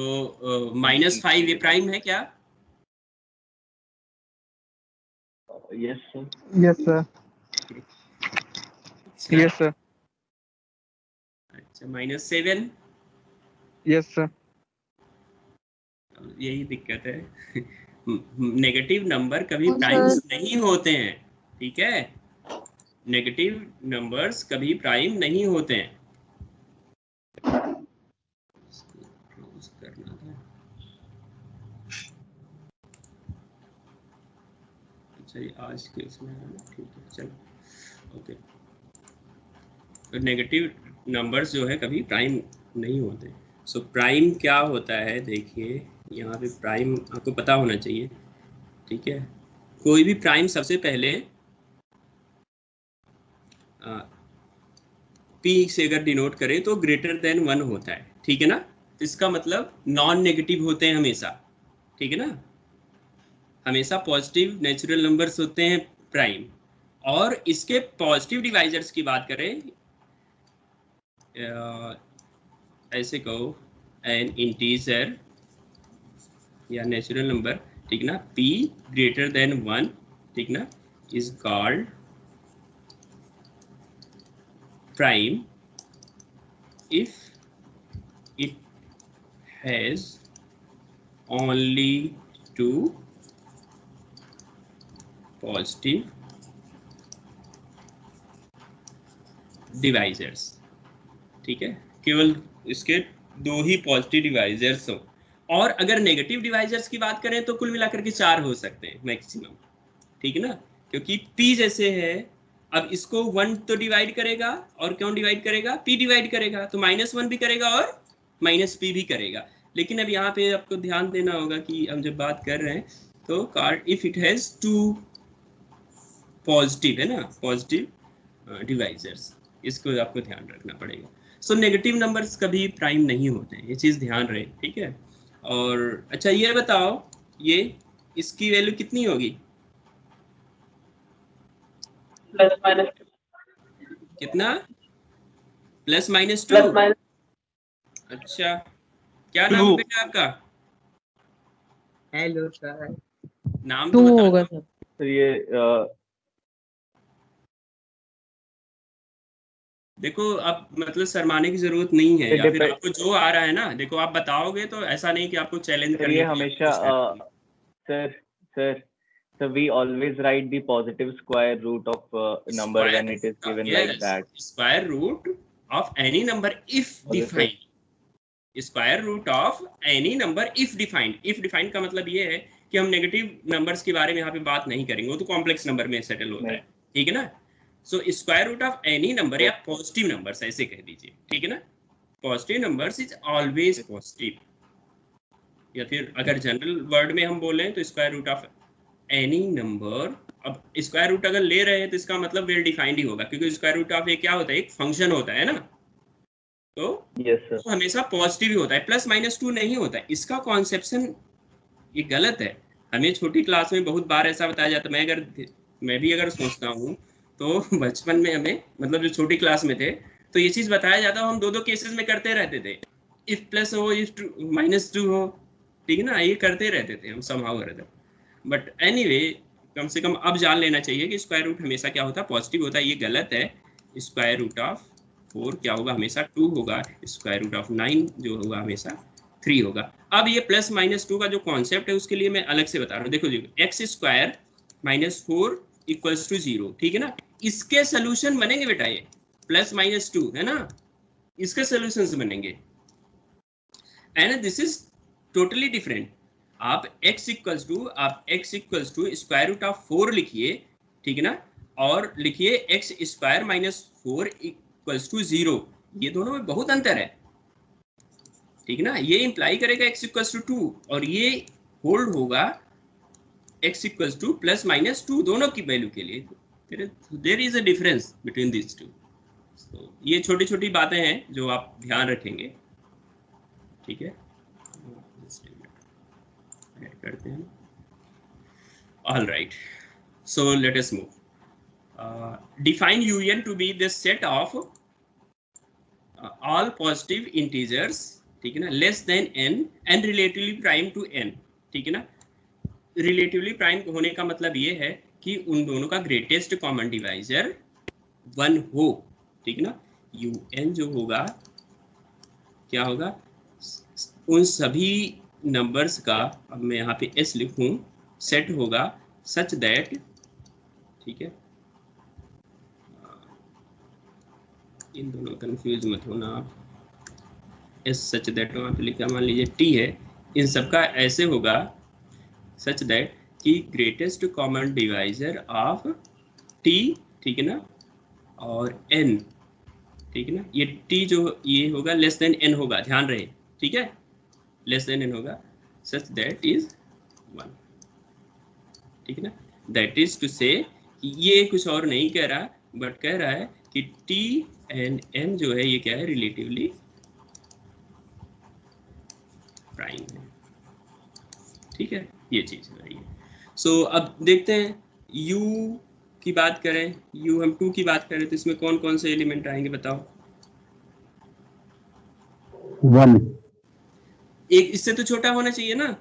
-5 ये प्राइम है क्या? Yes sir. Yes, sir. अच्छा, Yes, sir. अच्छा -7? Yes, sir. यही दिक्कत है। नेगेटिव नंबर कभी प्राइम्स नहीं होते हैं, ठीक है, नेगेटिव नंबर्स कभी प्राइम नहीं होते हैं। क्लोज करना था। अच्छा ये आज के इसमें है ना, ठीक है चलो ओके। तो नेगेटिव नंबर्स जो है कभी प्राइम नहीं होते। सो प्राइम क्या होता है, देखिए यहाँ पे प्राइम आपको पता होना चाहिए, ठीक है। कोई भी प्राइम सबसे पहले पी से अगर डिनोट करें तो ग्रेटर देन 1 होता है, ठीक है ना। तो इसका मतलब नॉन नेगेटिव होते हैं हमेशा, ठीक है ना, हमेशा पॉजिटिव नेचुरल नंबर्स होते हैं प्राइम। और इसके पॉजिटिव डिवाइजर्स की बात करें, ऐसे कहो एन इंटीजर या नेचुरल नंबर, ठीक ना, p ग्रेटर देन 1, ठीक ना, is called prime if it has only two positive divisors, ठीक है, केवल इसके 2 ही पॉजिटिव डिवाइजर्स हो। और अगर नेगेटिव डिवाइजर्स की बात करें तो कुल मिलाकर के 4 हो सकते हैं मैक्सिमम, ठीक है ना, क्योंकि p जैसे है, अब इसको 1 तो डिवाइड करेगा, और क्यों डिवाइड करेगा, p डिवाइड करेगा, तो -1 भी करेगा और -p भी करेगा। लेकिन अब यहाँ पे आपको ध्यान देना होगा कि हम जब बात कर रहे हैं तो card if it has 2 positive, है ना, पॉजिटिव डिवाइजर्स, इसको आपको ध्यान रखना पड़ेगा। सो नेगेटिव नंबर्स कभी प्राइम नहीं होते हैं, ये चीज़ ध्यान रहे, ठीक है। और अच्छा ये बताओ, ये इसकी वैल्यू कितनी होगी, प्लस माइनस कितना, +-2। अच्छा क्या नाम है बेटा आपका, हेलो सर, नाम 2 तो बता होगा दो। सर। तो ये देखो अब मतलब शर्माने की जरूरत नहीं है, या फिर डिपेंड आपको जो आ रहा है ना, देखो आप बताओगे तो ऐसा नहीं कि आपको चैलेंज सर, करने ये के लिए हमेशा कोशिश करेंगे। Sir sir so we always write the positive square root of number when it is given like that. Square root of any number if Okay, sir. Defined, square root of any number if defined. If defined का मतलब ये है कि हम negative numbers के बारे में यहाँ पे बात नहीं करेंगे, वो तो कॉम्प्लेक्स नंबर में सेटल होता है, ठीक है ना। So square root of any number या पॉजिटिव नंबर्स ऐसे कह दीजिए, ठीक है ना, positive numbers is always positive. या फिर अगर जनरल वर्ड में हम बोलें तो square root of any number. अब स्क्वायर रूट अगर ले रहे हैं तो इसका मतलब वेल डिफाइंड ही होगा, क्योंकि स्क्वायर रूट ऑफ क्या होता है, एक फंक्शन होता है ना, तो Yes, sir. वो हमेशा पॉजिटिव ही होता है, +-2 नहीं होता है। इसका कॉन्सेप्शन ये गलत है। हमें छोटी क्लास में बहुत बार ऐसा बताया जाता है, मैं भी अगर सोचता हूँ तो बचपन में हमें मतलब जो छोटी क्लास में थे तो ये चीज बताया जाता है, हम 2-2 केसेस में करते रहते थे, इफ प्लस हो इफ -2 हो, ठीक है ना, ये करते रहते थे हम समहाउ रहते। बट एनीवे कम से कम अब जान लेना चाहिए कि स्क्वायर रूट हमेशा क्या होता है, पॉजिटिव होता है, ये गलत है। स्क्वायर रूट ऑफ 4 क्या होगा, हमेशा 2 होगा। स्क्वायर रूट ऑफ 9 जो होगा हमेशा 3 होगा। अब ये +-2 का जो कॉन्सेप्ट है उसके लिए मैं अलग से बता रहा हूँ। देखो जी, x² -4 = 0, ठीक है ना, इसके सोल्यूशन बनेंगे बेटा, ये +-2 है ना, इसके सोल्यूशंस बनेंगे, and this is totally different. आप x = स्क्वायर रूट ऑफ 4 लिखिए, ठीक है ना, और लिखिए x² -4 = 0, ये दोनों में बहुत अंतर है, ठीक है ना। ये इंप्लाई करेगा x = 2 और ये होल्ड होगा x = +-2 दोनों की वैल्यू के लिए। There is a difference between this two. ये छोटी छोटी बातें हैं जो आप ध्यान रखेंगे, ठीक है, ऐड करते हैं। All right, so let us move. Define union to be the set of all positive integers, ठीक है ना, less than n and relatively prime to n, ठीक है ना। रिलेटिवली प्राइम होने का मतलब ये है कि उन दोनों का ग्रेटेस्ट कॉमन डिवाइजर 1 हो, ठीक है ना। un जो होगा क्या होगा, उन सभी नंबर्स का, अब मैं यहाँ पे एस लिखूं, सेट होगा सच दैट, ठीक है, इन दोनों कंफ्यूज मत होना आप, एस सच दैट वहाँ पे लिखा, मान लीजिए टी है, इन सबका ऐसे होगा सच दैट कि greatest common divisor of T, ठीक है ना, और एन, ठीक है ना, ये टी जो ये होगा लेस देन एन होगा, ध्यान रहे, ठीक है, लेस देन एन होगा, सच दैट इज 1, ठीक है ना, दैट इज टू से कि ये कुछ और नहीं कह रहा, बट कह रहा है कि टी एंड एन जो है ये क्या है, रिलेटिवली प्राइम है, ठीक है, ये चीज है रही है। सो अब देखते हैं u की बात करें, u हम 2 की बात करें तो इसमें कौन कौन से एलिमेंट आएंगे बताओ? 1, एक इससे तो छोटा होना चाहिए ना,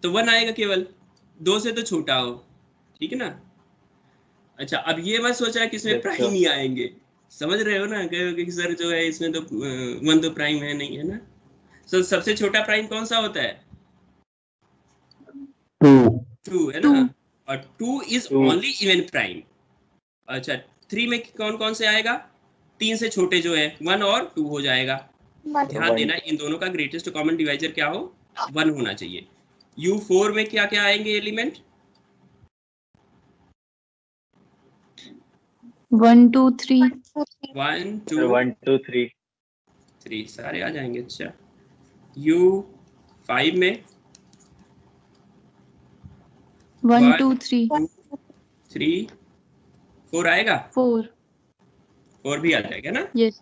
तो 1 आएगा केवल, 2 से तो छोटा हो, ठीक है ना। अच्छा, अब ये मत सोचा कि इसमें प्राइम ही आएंगे, समझ रहे हो ना, कि सर जो है इसमें तो 1 तो प्राइम है नहीं, है ना। सो सबसे छोटा प्राइम कौन सा होता है? 2 है ना, और 2 इज ओनली इवन प्राइम। अच्छा, 3 में कौन कौन से आएगा? 3 से छोटे जो है 1 और 2 हो जाएगा। ध्यान देना, इन दोनों का ग्रेटेस्ट कॉमन डिवाइजर क्या हो? 1 होना चाहिए। U4 में क्या क्या आएंगे एलिमेंट? 1 2 3 1 2 3 सारे आ जाएंगे। अच्छा, U5 में 1 2 3 3 4 आएगा, 4 भी आ जाएगा ना, यस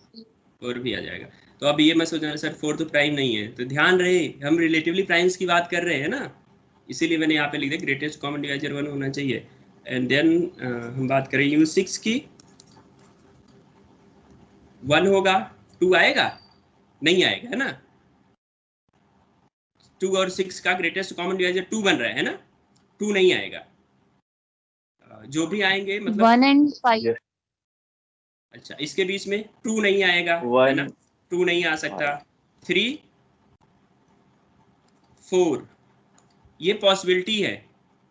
4 भी आ जाएगा। तो अब ये मैं सोचना सर 4 तो प्राइम नहीं है, तो ध्यान रहे हम रिलेटिवली प्राइम्स की बात कर रहे हैं ना, इसीलिए मैंने यहाँ पे लिख दिया ग्रेटेस्ट कॉमन डिवाइजर 1 होना चाहिए। एंड देन हम बात करें U6 की, 1 होगा, 2 आएगा नहीं आएगा, है ना, 2 और 6 का ग्रेटेस्ट कॉमन डिवाइजर 2 बन रहा है ना, 2 नहीं आएगा। जो भी आएंगे मतलब 1 and 5 अच्छा, इसके बीच में 2 नहीं आएगा, है ना, 2 नहीं आ सकता। 3 4 ये पॉसिबिलिटी है,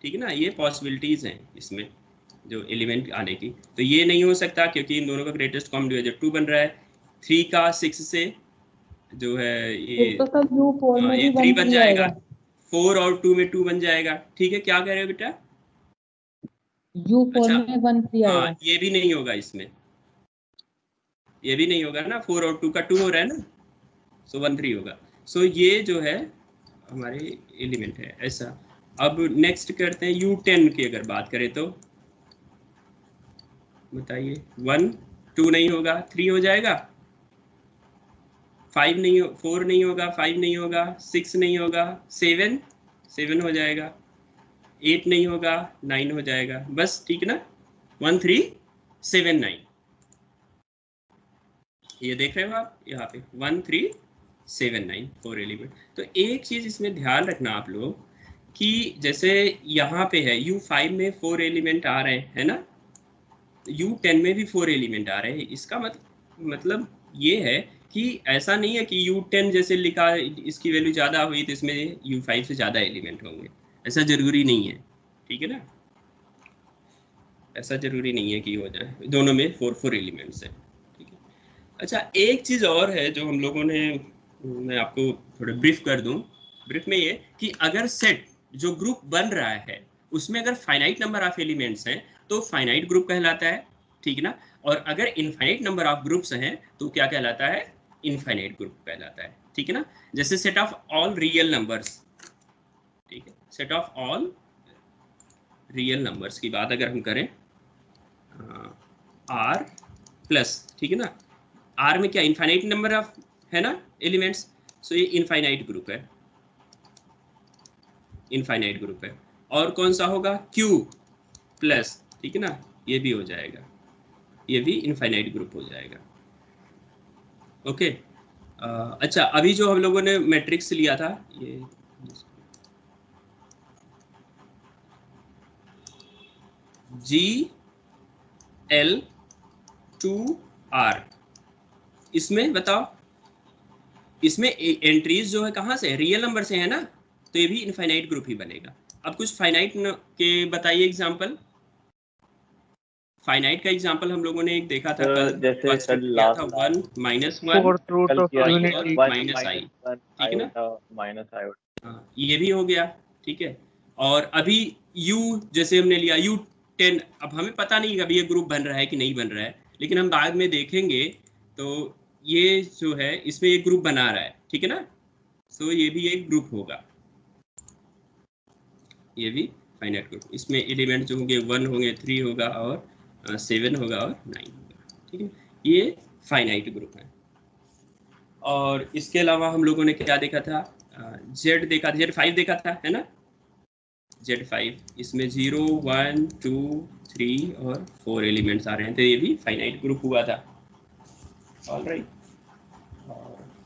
ठीक है ना, ये पॉसिबिलिटीज हैं इसमें जो एलिमेंट आने की, तो ये नहीं हो सकता क्योंकि इन दोनों का ग्रेटेस्ट कॉमन डिवाइजर 2 बन रहा है। 3 का 6 से जो है ये तो सर U4 में ये भी 3 1 बन 3 जाएगा, आएगा। 4 और 2 में 2 बन जाएगा, ठीक है, क्या कह रहे हो बेटा? U4 अच्छा, में 1 3 हाँ, आएगा। ये भी नहीं होगा इसमें, ये भी नहीं होगा ना, 4 और 2 का 2 हो रहा है ना, सो 1 3 होगा। सो ये जो है हमारे एलिमेंट है ऐसा। अब नेक्स्ट करते हैं U10 की अगर बात करें तो बताइए, 1 2 नहीं होगा, 3 हो जाएगा, 5 नहीं, 4 नहीं होगा, 5 नहीं होगा, 6 नहीं होगा, 7 हो जाएगा, 8 नहीं होगा, 9 हो जाएगा, बस, ठीक ना, 1 3 7 9, ये देख रहे हो आप यहाँ पे 1 3 7 9 4 एलिमेंट। तो एक चीज इसमें ध्यान रखना आप लोग कि जैसे यहाँ पे है U5 में 4 एलिमेंट आ रहे हैं, है ना, U10 में भी 4 एलिमेंट आ रहे हैं, इसका मतलब ये है कि ऐसा नहीं है कि U10 जैसे लिखा इसकी वैल्यू ज्यादा हुई तो इसमें U5 से ज्यादा एलिमेंट होंगे, ऐसा जरूरी नहीं है, ठीक है ना, ऐसा जरूरी नहीं है कि हो जाए, दोनों में 4 एलिमेंट्स है, ठीक है। अच्छा, एक चीज और है जो हम लोगों ने, मैं आपको थोड़ा ब्रीफ कर दूं, ब्रीफ में ये कि अगर सेट जो ग्रुप बन रहा है उसमें अगर फाइनाइट नंबर ऑफ एलिमेंट्स हैं तो फाइनाइट ग्रुप कहलाता है, ठीक है ना, और अगर इनफाइनाइट नंबर ऑफ ग्रुप्स हैं तो क्या कहलाता है? इनफाइनाइट ग्रुप कहलाता है, ठीक है ना। जैसे set of all real numbers, ठीक है, set of all real numbers की बात अगर हम करें, आर प्लस, ठीक है ना, आर में क्या इनफाइनाइट नंबर ऑफ है ना एलिमेंट्स, सो ये इनफाइनाइट ग्रुप है, इनफाइनाइट ग्रुप है। और कौन सा होगा? क्यू प्लस, ठीक है ना, ये भी हो जाएगा, ये भी इनफाइनाइट ग्रुप हो जाएगा, ओके। अच्छा, अभी जो हम लोगों ने मैट्रिक्स लिया था, ये GL2R, इसमें बताओ, इसमें एंट्रीज जो है कहाँ से? रियल नंबर से है ना, तो ये भी इनफाइनाइट ग्रुप ही बनेगा। अब कुछ फाइनाइट के बताइए एग्जांपल। फाइनाइट का एग्जांपल हम लोगों ने एक देखा था कल, जैसे फर्स्ट कल किया लास्ट था 1 माइनस 1 फोर्थ रूट कल ऑफ किया i था और यूनिटी। माइनस i, ठीक है ना। Iota minus iota. हाँ, ये भी हो गया, ठीक है। और अभी u जैसे हमने लिया u10, अब हमें पता नहीं अभी ये ग्रुप बन रहा है कि नहीं बन रहा है, लेकिन हम बाद में देखेंगे। तो ये जो है इसमें एक ग्रुप बना रहा है, ठीक है ना। तो ये भी एक ग्रुप होगा, ये भी फाइनाइट ग्रुप। इसमें एलिमेंट जो होंगे 1 होंगे, 3 होगा और 7 होगा और 9 होगा, ठीक है। ये फाइनाइट ग्रुप है। और इसके अलावा हम लोगों ने क्या देखा था, Z देखा था, Z5 देखा था, है ना। Z5 इसमें 0 1 2 3 और 4 एलिमेंट्स आ रहे हैं, तो ये भी फाइनाइट ग्रुप हुआ था। ऑलराइट।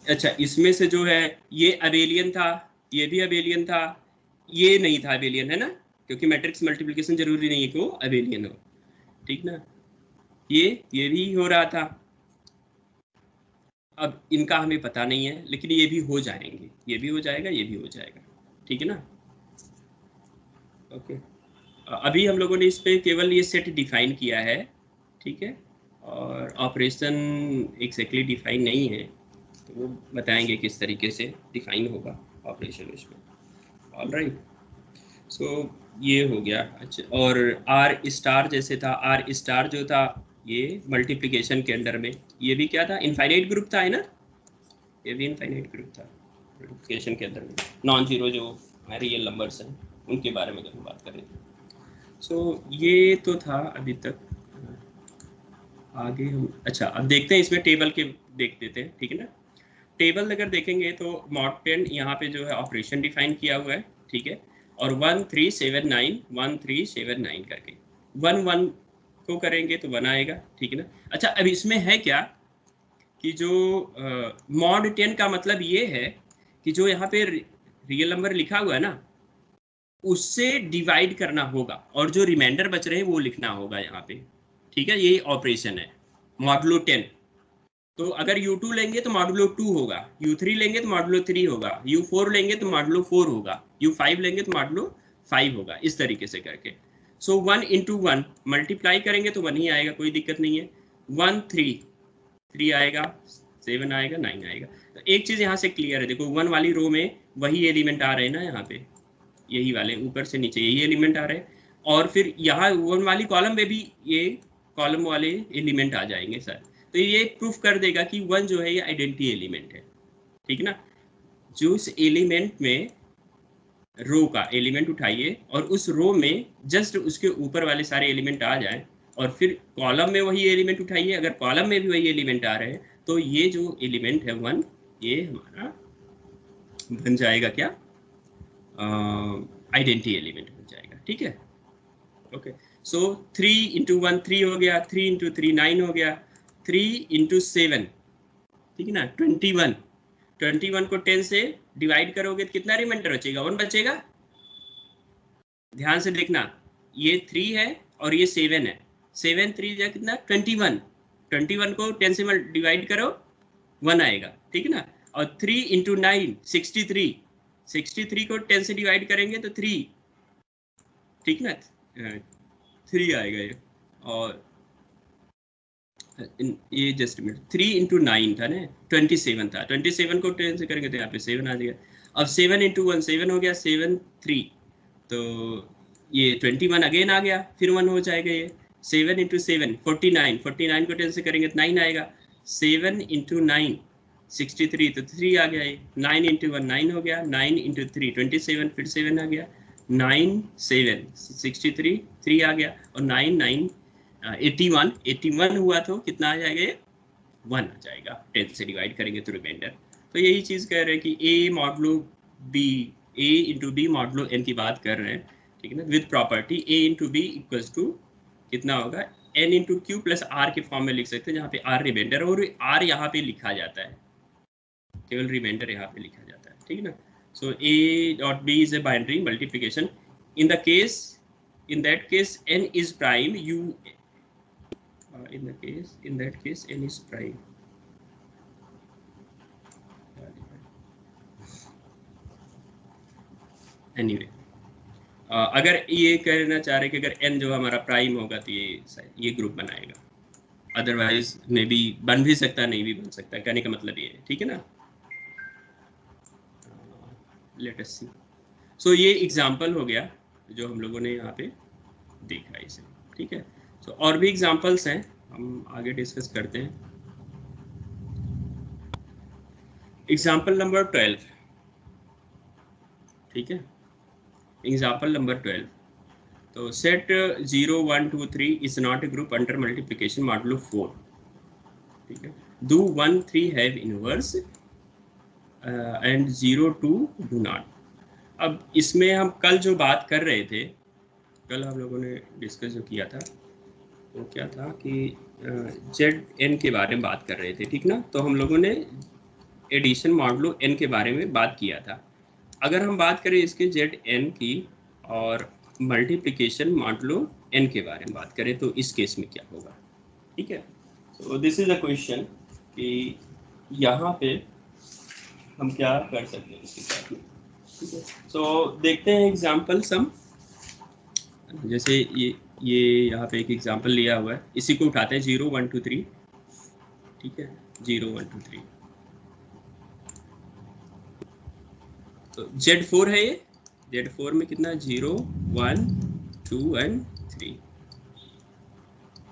अच्छा, इसमें से जो है ये अबेलियन था, ये भी अबेलियन था, ये नहीं था अबेलियन, है ना, क्योंकि मैट्रिक्स मल्टीप्लिकेशन जरूरी नहीं है कि वो अबेलियन हो, ठीक ना। ये भी हो रहा था। अब इनका हमें पता नहीं है, लेकिन ये भी हो जाएंगे, ये भी हो जाएगा, ये भी हो जाएगा, ठीक है ना। ओके, अभी हम लोगों ने इस पे केवल ये सेट डिफाइन किया है, ठीक है। और ऑपरेशन एग्जैक्टली डिफाइन नहीं है, तो वो बताएंगे किस तरीके से डिफाइन होगा ऑपरेशन इसमें। ऑलराइट, सो ये हो गया। अच्छा, और आर स्टार जैसे था, आर स्टार जो था ये मल्टीप्लिकेशन के अंडर में, ये भी क्या था, इनफाइनाइट ग्रुप था, है ना। ये भी इनफाइनाइट ग्रुप था मल्टीप्लिकेशन के अंदर में। नॉन जीरो जो रियल नंबर्स हैं उनके बारे में अगर हम बात करें। सो ये तो था अभी तक। आगे हम, अच्छा अब देखते हैं इसमें टेबल के, देख देते हैं, ठीक है ना। टेबल अगर देखेंगे तो मॉड 10 यहाँ पे जो है ऑपरेशन डिफाइन किया हुआ है, ठीक है। और 1379 1379 करके 1 को करेंगे तो 1 आएगा, ठीक है ना। अच्छा, अब इसमें है क्या कि जो मॉड 10 का मतलब ये है कि जो यहाँ पे रियल नंबर लिखा हुआ है ना, उससे डिवाइड करना होगा और जो रिमाइंडर बच रहे हैं वो लिखना होगा यहाँ पे, ठीक है। यही ऑपरेशन है मॉडुलो 10। तो अगर U2 लेंगे तो मॉडुलो 2 होगा, U3 लेंगे तो मॉडुलो 3 होगा, U4 लेंगे तो मॉडुलो 4 होगा, U5 लेंगे तो मॉडुलो 5 होगा, इस तरीके से करके। सो 1 into 1 मल्टीप्लाई करेंगे तो 1 ही आएगा, कोई दिक्कत नहीं है। 1 3 आएगा, 7 आएगा, 9 आएगा। तो एक चीज यहाँ से क्लियर है, देखो 1 वाली रो में वही एलिमेंट आ रहे हैं ना, यहाँ पे यही वाले ऊपर से नीचे यही एलिमेंट आ रहे हैं, और फिर यहाँ 1 वाली कॉलम में भी ये कॉलम वाले एलिमेंट आ जाएंगे सर। तो ये प्रूफ कर देगा कि 1 जो है ये आइडेंटिटी एलिमेंट है, ठीक है ना। जो उस एलिमेंट में रो का एलिमेंट उठाइए और उस रो में जस्ट उसके ऊपर वाले सारे एलिमेंट आ जाएं, और फिर कॉलम में वही एलिमेंट उठाइए, अगर कॉलम में भी वही एलिमेंट आ रहे हैं तो ये जो एलिमेंट है 1, ये हमारा बन जाएगा क्या, आइडेंटिटी एलिमेंट बन जाएगा, ठीक है। ओके, सो 3 into 1 3 हो गया, 3 into 3 9 हो गया, 3 into 7, ठीक है ना, 21। 21 को 10 से डिवाइड करोगे तो कितना रिमाइंडर बचेगा, 1 बचेगा। ध्यान से देखना, ये 3 है और ये 7 है, 7 3 जा कितना 21, 21 को 10 से डिवाइड करो 1 आएगा, ठीक है ना। और 3 into 9 63, 63 को 10 से डिवाइड करेंगे तो 3, ठीक ना, 3 आएगा ये। और ये जस्ट मिनट, 3 into 9 था ना, 27 था, 27 को 10 से करेंगे तो यहाँ पे 7 आ जाएगा। अब 7 into 1 7 हो गया, 7 3, तो ये 21 अगेन आ गया, फिर 1 हो जाएगा ये। 7 into 7 49, 49 को 10 से करेंगे तो 9 आएगा। 7 into 9 63, तो 3 आ गया ये। 9 into 1 9 हो गया, 9 into 3 27, फिर 7 आ गया, 9 7 63 3 आ गया, और 9 9 81 हुआ तो कितना आ जाएगा ये, 1 आ जाएगा, 10 से डिवाइड करेंगे तो रिमाइंडर। तो यही चीज कह रहे हैं कि A modulo B, A into B modulo N की बात कर रहे हैं, ठीक है ना, with property A into B equals to कितना होगा, N into Q plus R के फॉर्म में लिख सकते हैं, जहाँ पे R रिमाइंडर और R यहाँ पे लिखा जाता है, केवल रिमाइंडर यहाँ पे लिखा जाता है, ठीक है ना। सो A dot B is a binary multiplication. In the case, in that case N is prime, in that case N is prime. Anyway अगर ये कहना चाह रहे कि अगर n जो हमारा प्राइम होगा तो ये ग्रुप बनाएगा, अदरवाइज मे बी बन भी सकता नहीं भी बन सकता, कहने का मतलब ये है, ठीक है ना। लेट अस सी। सो ये एग्जांपल हो गया जो हम लोगों ने यहाँ पे देखा इसे, ठीक है। सो और भी एग्जांपल्स हैं, हम आगे डिस्कस करते हैं। एग्जांपल नंबर 12, ठीक है। एग्जांपल नंबर 12, तो set 0 1 2 3 is not a group under multiplication modulo 4, ठीक है। Do 1 3 have inverse and 0 2 do not. अब इसमें हम कल जो बात कर रहे थे, कल हम लोगों ने डिस्कस जो किया था वो क्या था कि ZN के बारे में बात कर रहे थे, ठीक ना। तो हम लोगों ने एडिशन मॉडुलो n के बारे में बात किया था। अगर हम बात करें इसके ZN की और मल्टीप्लिकेशन मॉडुलो n के बारे में बात करें तो इस केस में क्या होगा, ठीक है। तो दिस इज अ क्वेश्चन कि यहाँ पे हम क्या कर सकते हैं इसके साथ में, ठीक है। सो देखते हैं एग्जाम्पल सम, जैसे ये यहाँ पे एक एग्जाम्पल लिया हुआ है, इसी को उठाते हैं 0 1 2 3, ठीक है। 0 1 2 3 तो Z4 है ये, Z4 में कितना 0 1 2 एंड 3,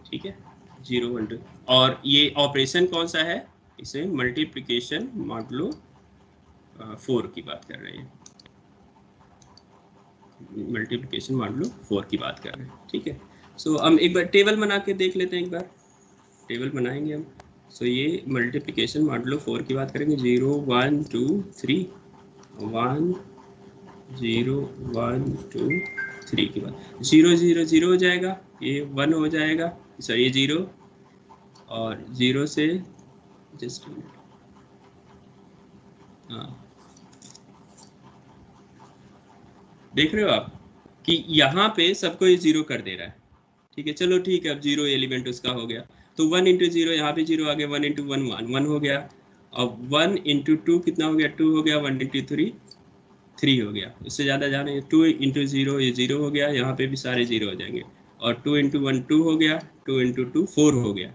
ठीक है। 0 1 2 और ये ऑपरेशन कौन सा है, इसे मल्टीप्लिकेशन मॉडुलो 4 की बात कर रहे हैं, मल्टीप्लिकेशन मॉडुलो 4 की बात कर रहे हैं, ठीक है। सो हम एक बार टेबल बना के देख लेते हैं, एक बार टेबल बनाएंगे हम। सो ये मल्टीप्लिकेशन मॉडुलो 4 की बात करेंगे, 0 1 2 3 1 0 1 2 3 की बात, 0 0 0 हो जाएगा, ये 1 हो जाएगा, सॉरी ये 0 और 0 से जस्ट हाँ देख रहे हो आप कि यहाँ पे सबको ये 0 कर दे रहा है, ठीक है। चलो ठीक है, अब 0 एलिमेंट उसका हो गया, तो 1 इंटू 0 यहाँ पे 0 आ गया, 1 इंटू 1 1 हो गया, अब 1 इंटू 2 कितना हो गया 2 हो गया, 1 इंटू 3 3 हो गया, इससे ज़्यादा जाने 2 इंटू 0 ये 0 हो गया, यहाँ पे भी सारे 0 हो जाएंगे, और 2 इंटू 1 2 हो गया, 2 इंटू 2 4 हो गया,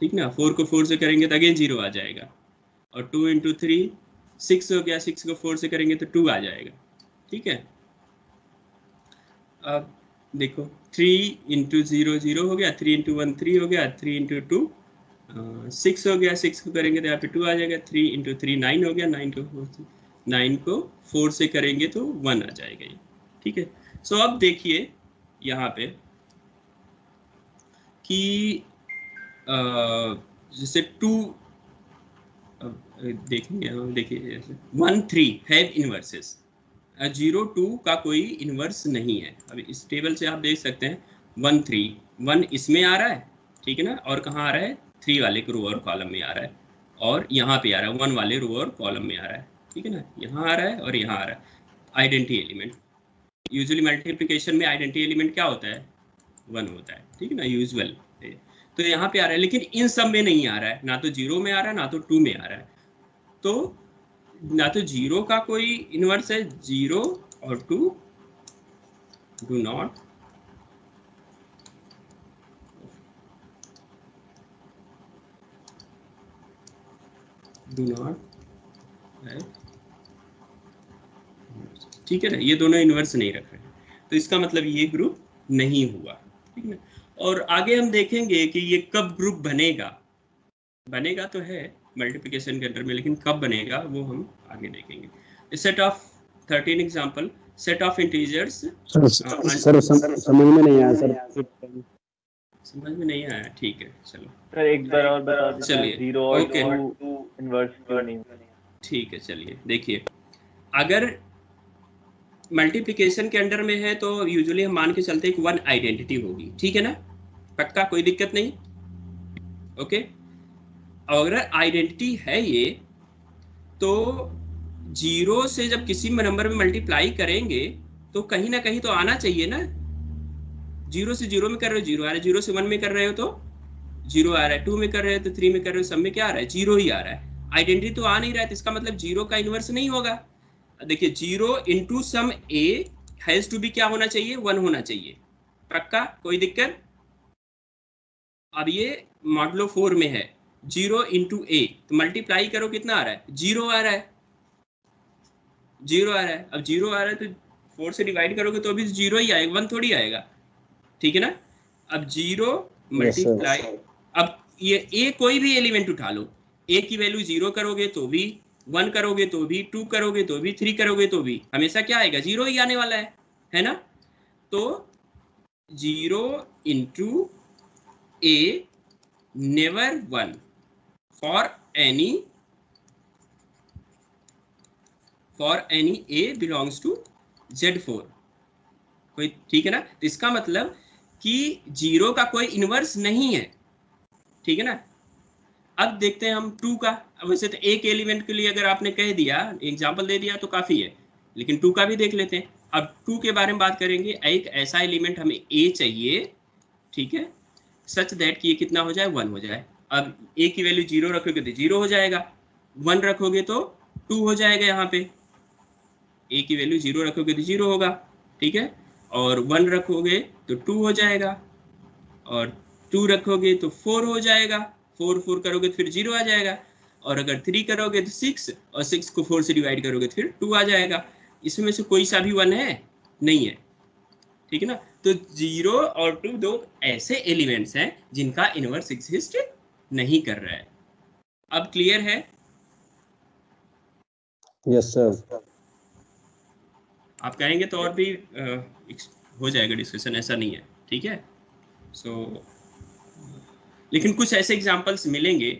ठीक ना। 4 को 4 से करेंगे तो अगेन 0 आ जाएगा, और 2 इंटू 3 6 हो गया, 6 को 4 से करेंगे तो 2 आ जाएगा, ठीक है। अब देखो 3 इंटू 0 0 हो गया, 3 इंटू 1 3 हो गया, 3 इंटू 2 6 हो गया, 6 को करेंगे तो यहाँ पे 2 आ जाएगा, 3 इंटू 3 9 हो गया, 9 को 4 से करेंगे तो 1 आ जाएगा ये, ठीक है। सो अब देखिए यहाँ पे कि जैसे 2 देखेंगे हम, देखिए 1 3 हैव इनवर्सेस, 0 2 का कोई इन्वर्स नहीं है। अभी इस टेबल से आप देख सकते हैं 1 3 1 इसमें आ रहा है, ठीक है ना, और कहाँ आ रहा है 3 वाले रो और कॉलम में आ रहा है, और यहाँ पे आ रहा है 1 वाले रो और कॉलम में आ रहा है, ठीक है ना, यहाँ आ रहा है और यहाँ आ रहा है। आइडेंटिटी एलिमेंट, यूजुअली मल्टीप्लिकेशन में आइडेंटिटी एलिमेंट क्या होता है 1 होता है, ठीक है ना, यूजुअल। तो यहाँ पे आ रहा है, लेकिन इन सब में नहीं आ रहा है, ना तो 0 में आ रहा है ना तो 2 में आ रहा है, तो ना तो 0 का कोई इन्वर्स है, 0 और 2 डू नॉट है, ठीक है ना, ये दोनों इन्वर्स नहीं रख रहे हैं, तो इसका मतलब ये ग्रुप नहीं हुआ, ठीक है। और आगे हम देखेंगे कि ये कब ग्रुप बनेगा, बनेगा तो है मल्टीप्लिकेशन के अंदर में, लेकिन कब बनेगा वो हम आगे देखेंगे। Set of 13 example, set of integers. Sir समझ में नहीं आया सर, समझ में नहीं आया, ठीक है चलो सर एक बार और बता दीजिए, चलिए 0 और ओके 2 इन्वर्स क्यों नहीं, ठीक है। चलिए देखिए, अगर मल्टीप्लिकेशन के अंडर में है तो यूजुअली हम मान के चलते हैं कि 1 आइडेंटिटी होगी, ठीक है ना, पक्का, कोई दिक्कत नहीं, ओके। अगर आइडेंटिटी है ये, तो 0 से जब किसी नंबर में मल्टीप्लाई करेंगे तो कहीं ना कहीं तो आना चाहिए ना, 0 से 0 में कर रहे हो 0 आ रहा है, 0 से 1 में कर रहे हो तो 0 आ रहा है, 2 में कर रहे हो तो 3 में कर रहे हो, सब में क्या आ रहा है 0 ही आ रहा है, आइडेंटिटी तो आ नहीं रहा है, तो इसका मतलब 0 का इन्वर्स नहीं होगा। देखिए 0 into some a has to be क्या होना चाहिए, 1 होना चाहिए, पक्का, कोई दिक्कत। अब ये मॉडुलो 4 में है, 0 इंटू ए, तो मल्टीप्लाई करो कितना आ रहा है, 0 आ रहा है, 0 आ रहा है। अब 0 आ रहा है तो 4 से डिवाइड करोगे तो भी 0 ही आएगा, 1 थोड़ी आएगा, ठीक है ना। अब 0 मल्टीप्लाई, अब ये ए कोई भी एलिमेंट उठा लो, ए की वैल्यू 0 करोगे तो भी, 1 करोगे तो भी, 2 करोगे तो भी, 3 करोगे तो भी हमेशा क्या आएगा, 0 ही आने वाला है ना। तो 0 into a never 1 for any a belongs to Z4, कोई, ठीक है ना। तो इसका मतलब कि 0 का कोई इनवर्स नहीं है, ठीक है ना। अब देखते हैं हम 2 का। अब वैसे तो एक एलिमेंट के लिए अगर आपने कह दिया, एग्जांपल दे दिया तो काफी है, लेकिन 2 का भी देख लेते हैं। अब 2 के बारे में बात करेंगे, एक ऐसा एलिमेंट हमें ए चाहिए, ठीक है, सच दैट कि ये कितना हो जाए, 1 हो जाए। अब ए की वैल्यू 0 रखोगे तो 0 हो जाएगा, 1 रखोगे तो 2 हो जाएगा, यहाँ पे ए की वैल्यू 0 रखोगे तो 0 होगा, ठीक है, और 1 रखोगे तो 2 हो जाएगा, और 2 रखोगे तो 4 हो जाएगा, 4 करोगे तो फिर 0 आ जाएगा, और अगर 3 करोगे तो 6, और 6 को 4 से डिवाइड करोगे तो फिर 2 आ जाएगा। इसमें से कोई सा भी 1 है, नहीं है, ठीक है ना। तो 0 और 2 दो ऐसे एलिमेंट्स हैं जिनका इनवर्स एग्जिस्ट नहीं कर रहा है। अब क्लियर है? Yes sir. आप कहेंगे तो और भी हो जाएगा डिस्कशन, ऐसा नहीं है, ठीक है। लेकिन कुछ ऐसे एग्जांपल्स मिलेंगे।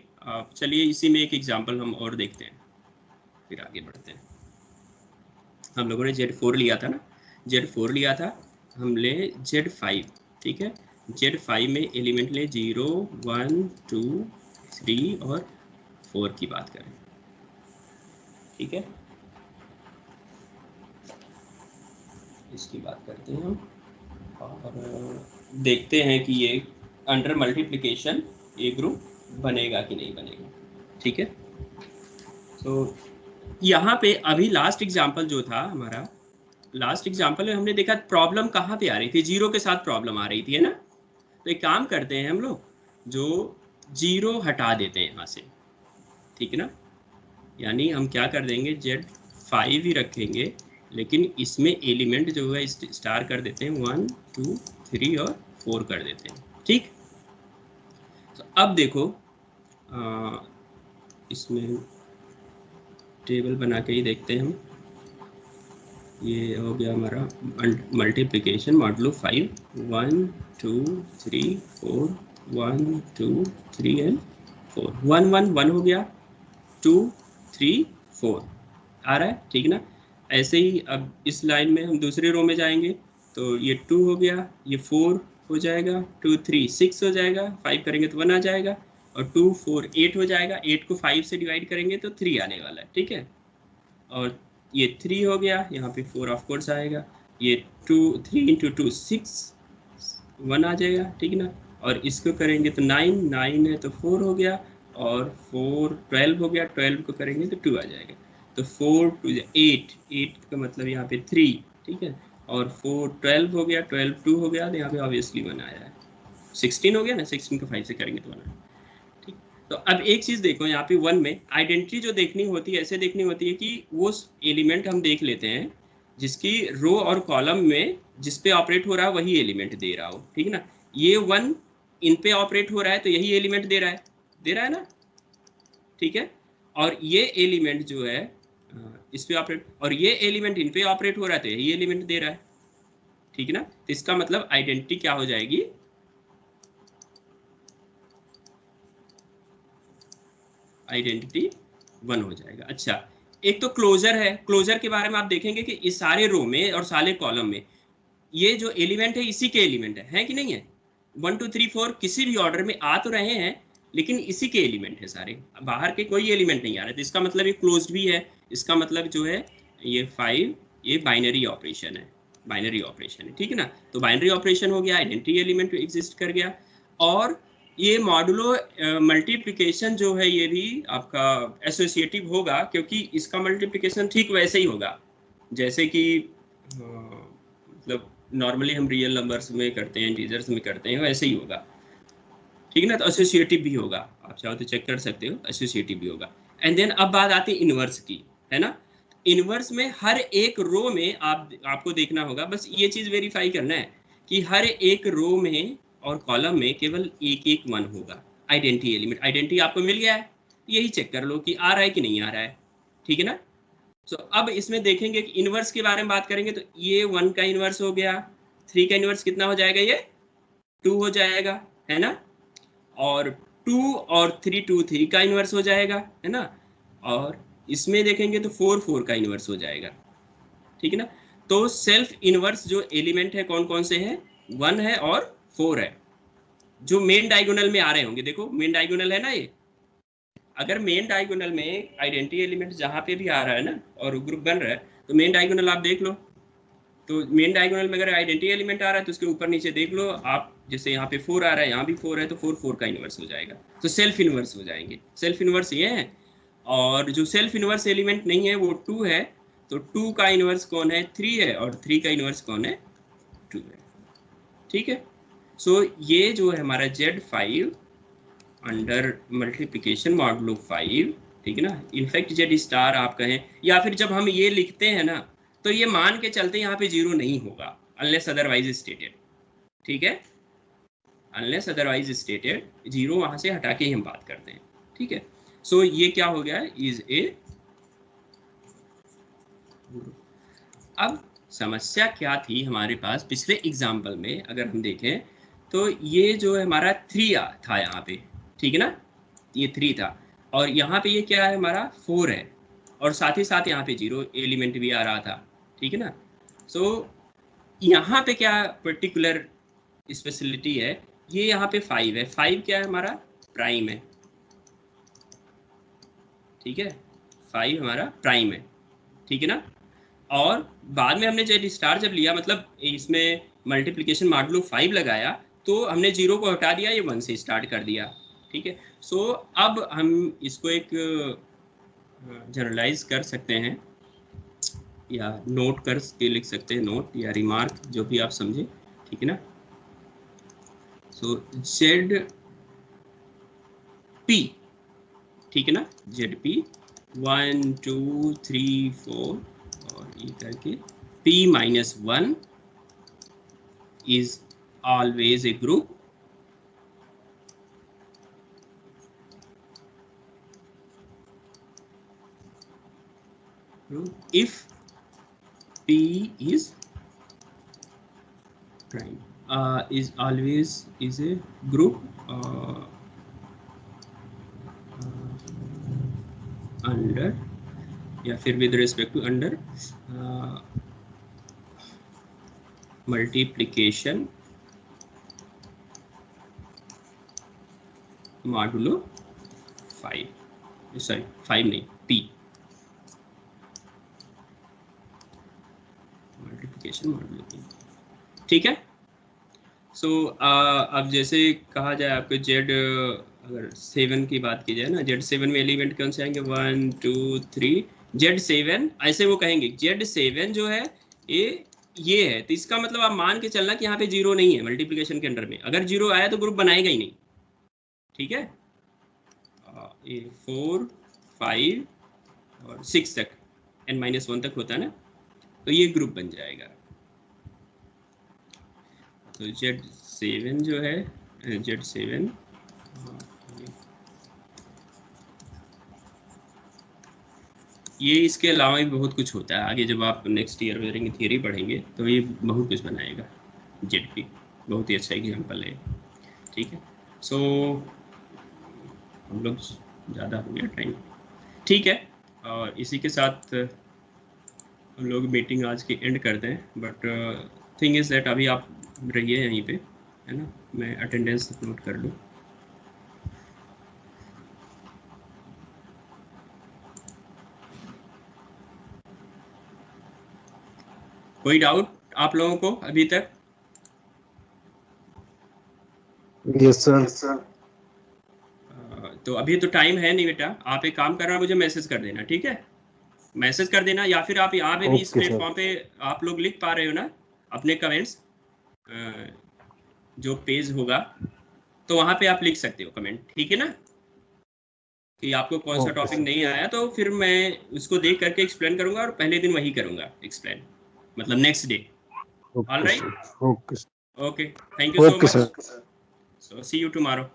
चलिए इसी में एक एग्जांपल हम और देखते हैं, फिर आगे बढ़ते हैं। हम लोगों ने Z4 लिया था ना, Z4 लिया था, हम ले Z5, ठीक है। Z5 में एलिमेंट ले 0, 1, 2, 3 और 4 की बात करें, ठीक है। इसकी बात करते हैं हम और देखते हैं कि ये अंडर मल्टीप्लिकेशन ये ग्रुप बनेगा कि नहीं बनेगा, ठीक है। तो यहाँ पे अभी लास्ट एग्जांपल जो था हमारा, लास्ट एग्जांपल में हमने देखा प्रॉब्लम कहाँ पे आ रही थी, 0 के साथ प्रॉब्लम आ रही थी, है ना। तो एक काम करते हैं हम लोग, जो 0 हटा देते हैं यहाँ से, ठीक है ना। यानी हम क्या कर देंगे, Z5 ही रखेंगे, लेकिन इसमें एलिमेंट जो है स्टार कर देते हैं, 1, 2, 3 और 4 कर देते हैं, ठीक। तो अब देखो इसमें टेबल बना के ही देखते हैं हम। ये हो गया हमारा मल्टीप्लिकेशन मॉडुलो 5, 1, 2, 3, 4, 1, 2, 3 एंड 4, 1, 1, 1 हो गया, 2, 3, 4 आ रहा है, ठीक ना। ऐसे ही अब इस लाइन में हम दूसरे रो में जाएंगे, तो ये 2 हो गया, ये 4 हो जाएगा, 2, 3, 6 हो जाएगा, 5 करेंगे तो 1 आ जाएगा, और 2, 4, 8 हो जाएगा, 8 को 5 से डिवाइड करेंगे तो 3 आने वाला है, ठीक है। और ये 3 हो गया, यहाँ पे 4 ऑफ कोर्स आएगा, ये 3 इंटू 2 6, 1 आ जाएगा, ठीक ना। और इसको करेंगे तो 9 है तो 4 हो गया, और 4 12 हो गया, 12 को करेंगे तो 2 आ जाएगा। तो 4 2 8 का मतलब यहाँ पे 3, ठीक है, और 4 12 हो गया, 12 2 हो गया, तो यहाँ पे ऑब्वियसली 1 आया है, 16 हो गया ना, 16 को 5 से करेंगे तो 1 आया, ठीक। तो अब एक चीज़ देखो, यहाँ पे 1 में आइडेंटिटी जो देखनी होती है, ऐसे देखनी होती है कि वो एलिमेंट हम देख लेते हैं जिसकी रो और कॉलम में जिस पे ऑपरेट हो रहा है वही एलिमेंट दे रहा हो, ठीक है ना। ये 1 इन पे ऑपरेट हो रहा है तो यही एलिमेंट दे रहा है ना, ठीक है। और ये एलिमेंट जो है इस पे ऑपरेट, और ये एलिमेंट इन पे ऑपरेट हो रहा है तो यही एलिमेंट दे रहा है, ठीक है ना। तो इसका मतलब आइडेंटिटी क्या हो जाएगी, आइडेंटिटी 1 हो जाएगा। अच्छा, एक तो क्लोजर है, क्लोजर के बारे में आप देखेंगे कि इस सारे रो में और सारे कॉलम में ये जो एलिमेंट है इसी के एलिमेंट है कि नहीं है। 1 2 3 4 किसी भी ऑर्डर में आ तो रहे हैं, लेकिन इसी के एलिमेंट है सारे, बाहर के कोई एलिमेंट नहीं आ रहे। तो इसका मतलब ये क्लोज्ड भी है, इसका मतलब जो है ये 5 ये बाइनरी ऑपरेशन है, ठीक है ना। तो बाइनरी ऑपरेशन हो गया, आइडेंटिटी एलिमेंट एग्जिस्ट कर गया। और ये मॉडुलो मल्टीप्लिकेशन जो है ये भी आपका एसोसिएटिव होगा, क्योंकि इसका मल्टीप्लिकेशन ठीक वैसे ही होगा जैसे कि मतलब नॉर्मली हम रियल नंबर्स में करते हैं, इंटीजर्स में करते हैं, वैसे ही होगा, ठीक है ना। तो एसोसिएटिव भी होगा, आप चाहो तो चेक कर सकते हो, एसोसिएटिव भी होगा। एंड देन अब बात आती है इनवर्स की, है ना। इनवर्स में हर एक रो में आपको देखना होगा, बस ये चीज वेरीफाई करना है कि हर एक रो में और कॉलम में केवल एक एक 1 होगा। आइडेंटिटी एलिमेंट, आइडेंटिटी आपको मिल गया है, यही चेक कर लो कि आ रहा है कि नहीं आ रहा है, ठीक है ना। सो अब इसमें देखेंगे कि इनवर्स के बारे में बात करेंगे, तो ये 1 का इनवर्स हो गया, 3 का इनवर्स कितना हो जाएगा, ये 2 हो जाएगा, है ना। और 2 और 3 का इनवर्स हो जाएगा, है ना। और इसमें देखेंगे तो 4 का इनवर्स हो जाएगा, ठीक है ना। तो सेल्फ इनवर्स जो एलिमेंट है कौन कौन से हैं, 1 है और 4 है, जो मेन डायगोनल में आ रहे होंगे। देखो मेन डायगोनल है ना ये, अगर मेन डायगोनल में आइडेंटिटी एलिमेंट जहाँ पे भी आ रहा है ना और ग्रुप बन रहा है, तो मेन डायगोनल आप देख लो, तो मेन डायगोनल में अगर आइडेंटिटी एलिमेंट आ रहा है तो उसके ऊपर नीचे देख लो आप, जैसे यहाँ पे 4 आ रहा है, यहाँ भी 4 है, तो 4 का इनवर्स हो जाएगा, तो सेल्फ इनवर्स हो जाएंगे। सेल्फ इनवर्स ये है, और जो सेल्फ इनवर्स एलिमेंट नहीं है वो 2 है, तो 2 का इनवर्स कौन है, 3 है, और 3 का इनवर्स कौन है, 2 है, ठीक है। सो ये जो है हमारा Z5 अंडर मल्टीप्लिकेशन मॉडुलो 5, ठीक है ना। इनफैक्ट जेड स्टार आप कहें, या फिर जब हम ये लिखते हैं ना, तो ये मान के चलते यहाँ पे 0 नहीं होगा, अनलेस अदरवाइज स्टेटेड, ठीक है। अनलेस अदरवाइज स्टेटेड 0 वहां से हटा के ही हम बात करते हैं, ठीक है। सो ये क्या हो गया, इज ए। अब समस्या क्या थी हमारे पास पिछले एग्जाम्पल में, अगर हम देखें तो ये जो है हमारा 3 था यहाँ पे, ठीक है ना, ये 3 था, और यहाँ पे ये क्या है हमारा 4 है, और साथ ही साथ यहाँ पे 0 एलिमेंट भी आ रहा था, ठीक है ना। सो यहाँ पे क्या पर्टिकुलर स्पेशलिटी है, ये यहाँ पे 5 है, 5 क्या है हमारा प्राइम है, ठीक है, 5 हमारा प्राइम है, ठीक है ना। और बाद में हमने जेड स्टार जब लिया, मतलब इसमें मल्टीप्लिकेशन मॉडुलो 5 लगाया, तो हमने 0 को हटा दिया, ये 1 से स्टार्ट कर दिया, ठीक है। सो अब हम इसको एक जनरलाइज कर सकते हैं, या नोट कर के लिख सकते हैं, नोट या रिमार्क, जो भी आप समझे, ठीक है ना। सो जेड पी, ठीक है ना, जेड पी 1 2 3 4 और ये करके p-1 is always a group if p is prime, is always is a group under, या फिर with respect to under multiplication modulo 5, sorry 5 नहीं, p मल्टीप्लिकेशन मॉडुलो 3, ठीक है। सो अब जैसे कहा जाए आपको जेड, अगर 7 की बात की जाए ना, Z7 में एलिमेंट कौन से आएंगे, 1 2 3, Z7 ऐसे वो कहेंगे Z7 जो है ये है, तो इसका मतलब आप मान के चलना कि यहाँ पे 0 नहीं है मल्टीप्लिकेशन के अंडर में, अगर 0 आया तो ग्रुप बनाएगा ही नहीं, ठीक है। 4 5 और 6 तक, n-1 तक होता है ना, तो ये ग्रुप बन जाएगा। तो Z7 जो है, Z7 ये इसके अलावा भी बहुत कुछ होता है, आगे जब आप नेक्स्ट ईयर में थियरी पढ़ेंगे तो ये बहुत कुछ बनाएगा। जेडपी बहुत ही अच्छा एग्जाम्पल है, ठीक है। सो हम लोग ज़्यादा हो गया टाइम, ठीक है, और इसी के साथ हम लोग मीटिंग आज की एंड करते हैं। बट थिंग इज़ दैट अभी आप रहिए यहीं पे, है ना, मैं अटेंडेंस नोट कर लूँ। कोई डाउट आप लोगों को अभी तक? Yes sir. तो अभी तो टाइम है नहीं बेटा, आप एक काम करना, मुझे मैसेज कर देना, ठीक है। मैसेज कर देना, या फिर आप यहाँ पे भी इस Okay, sir. प्लेटफॉर्म पे आप लोग लिख पा रहे हो ना अपने कमेंट्स, जो पेज होगा तो वहाँ पे आप लिख सकते हो कमेंट, ठीक है ना, कि आपको कौन सा Okay, टॉपिक sir. नहीं आया, तो फिर मैं उसको देख करके एक्सप्लेन करूंगा और पहले दिन वही करूंगा एक्सप्लेन, मतलब next day. Okay, All right. sir. Okay, sir. Okay, thank you so Okay, much. sir. So see you tomorrow.